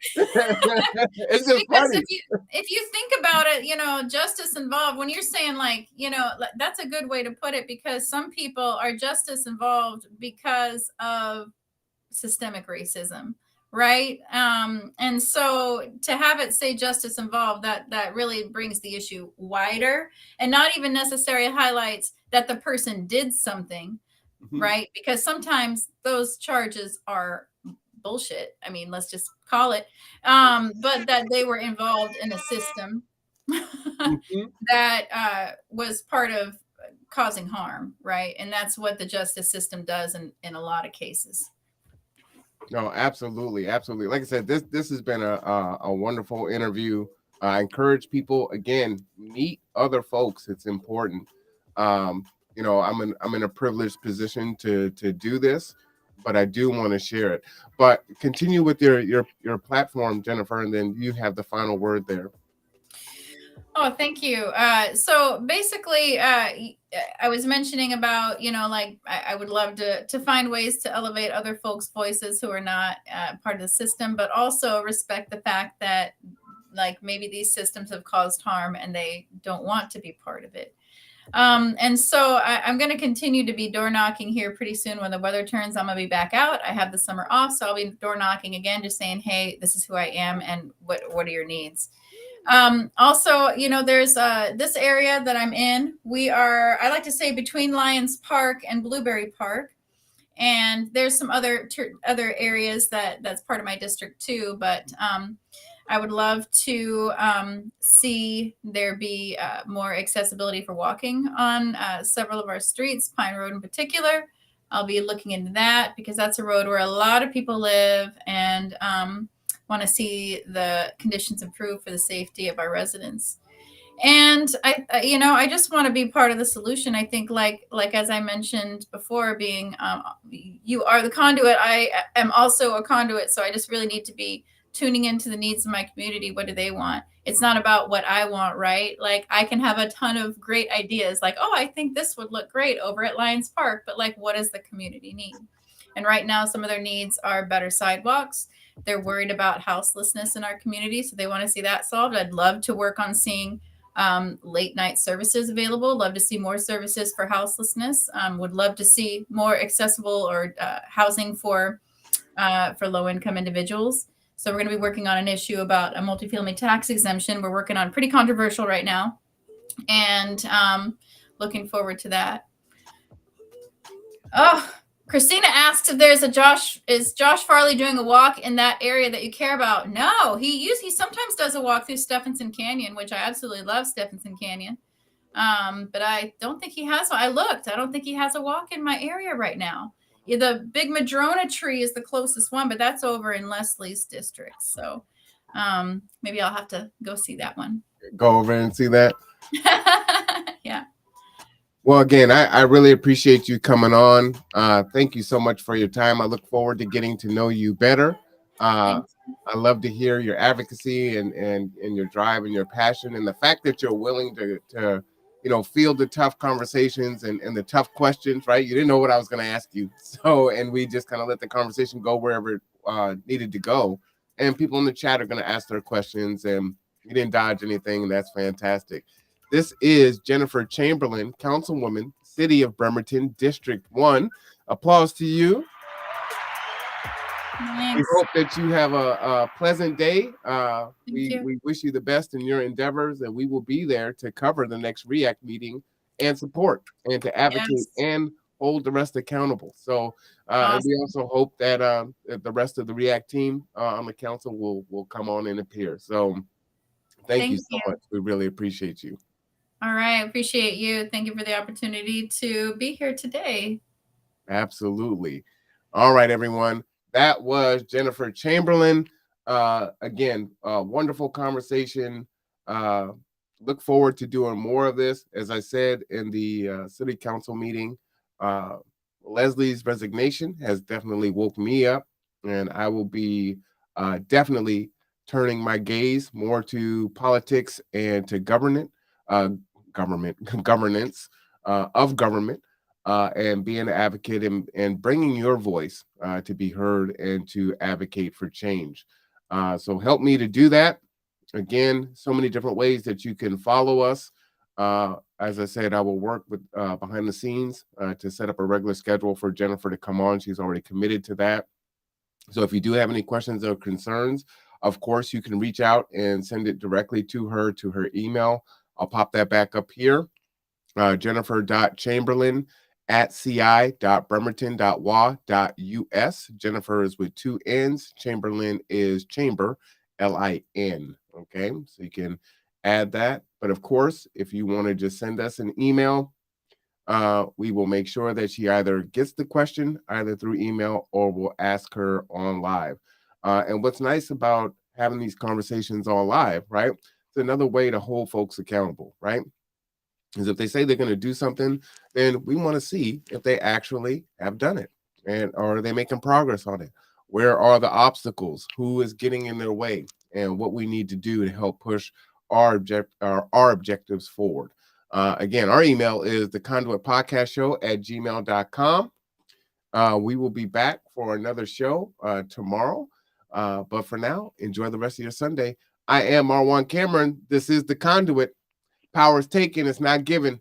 A: It's just funny.
B: If you think about it, justice involved, when you're saying that's a good way to put it, because some people are justice involved because of systemic racism. Right. And so to have it say justice involved, that really brings the issue wider and not even necessarily highlights that the person did something. Mm-hmm. Right. Because sometimes those charges are bullshit. Let's just call it. But that they were involved in a system mm-hmm. that was part of causing harm. Right. And that's what the justice system does in a lot of cases.
A: No, absolutely. Like I said, this has been a wonderful interview. I encourage people, again, meet other folks. It's important. I'm in a privileged position to do this, but I do want to share it. But continue with your platform, Jennifer, and then you have the final word there.
B: Oh, thank you. So basically, I was mentioning about, I would love to find ways to elevate other folks' voices who are not part of the system, but also respect the fact that maybe these systems have caused harm and they don't want to be part of it. And so I'm going to continue to be door knocking here pretty soon. When the weather turns, I'm going to be back out. I have the summer off, so I'll be door knocking again, just saying, hey, this is who I am and what are your needs? Also, there's this area that I'm in. I like to say between Lions Park and Blueberry Park. And there's some other areas that's part of my district too. But I would love to see there be more accessibility for walking on several of our streets, Pine Road in particular. I'll be looking into that because that's a road where a lot of people live and want to see the conditions improve for the safety of our residents. And I just want to be part of the solution. I think like as I mentioned before, being you are the conduit, I am also a conduit. So I just really need to be tuning into the needs of my community. What do they want? It's not about what I want, right? Like I can have a ton of great ideas like, oh, I think this would look great over at Lions Park, but what does the community need? And right now, some of their needs are better sidewalks. They're worried about houselessness in our community, so they want to see that solved. I'd love to work on seeing late night services available. Love to see more services for houselessness. Would love to see more accessible or housing for low income individuals. So we're going to be working on an issue about a multifamily tax exemption. We're working on pretty controversial right now, and looking forward to that. Oh, Christina asks if there's is Josh Farley doing a walk in that area that you care about? No, he sometimes does a walk through Stephenson Canyon, which I absolutely love Stephenson Canyon. But I don't think he has one. I looked, I don't think he has a walk in my area right now. Yeah, the big Madrona tree is the closest one, but that's over in Leslie's district. So maybe I'll have to go see that one.
A: Go over and see that.
B: Yeah.
A: Well, again, I really appreciate you coming on. Thank you so much for your time. I look forward to getting to know you better. I love to hear your advocacy and your drive and your passion, and the fact that you're willing to field the tough conversations and the tough questions, right? You didn't know what I was going to ask you. So, and we just kind of let the conversation go wherever it needed to go. And people in the chat are going to ask their questions, and you didn't dodge anything, and that's fantastic. This is Jennifer Chamberlin, Councilwoman, City of Bremerton, District 1. Applause to you.
B: Thanks.
A: We hope that you have a pleasant day. We wish you the best in your endeavors, and we will be there to cover the next REACT meeting and support and to advocate and hold the rest accountable. So and we also hope that the rest of the REACT team on the council will come on and appear. So thank you so much. We really appreciate you.
B: All right. Appreciate you. Thank you for the opportunity to be here today.
A: Absolutely. All right, everyone. That was Jennifer Chamberlin. Again, wonderful conversation. Look forward to doing more of this. As I said in the city council meeting, Leslie's resignation has definitely woke me up, and I will be definitely turning my gaze more to politics and to governance of government, and being an advocate and bringing your voice to be heard and to advocate for change. So help me to do that. Again, so many different ways that you can follow us. As I said, I will work with behind the scenes to set up a regular schedule for Jennifer to come on. She's already committed to that. So if you do have any questions or concerns, of course, you can reach out and send it directly to her email. I'll pop that back up here. Jennifer.chamberlin@ci.bremerton.wa.us. Jennifer is with 2 N's. Chamberlin is chamber, L-I-N. Okay, so you can add that. But of course, if you want to just send us an email, we will make sure that she either gets the question either through email or we'll ask her on live. And what's nice about having these conversations on live, right? It's another way to hold folks accountable, right? Is if they say they're going to do something, then we want to see if they actually have done it, and or are they making progress on it? Where are the obstacles? Who is getting in their way? And what we need to do to help push our objectives forward. Again, our email is theconduitpodcastshow@gmail.com. We will be back for another show tomorrow. But for now, enjoy the rest of your Sunday. I am Marwan Cameron. This is The Conduit. Power is taken, it's not given.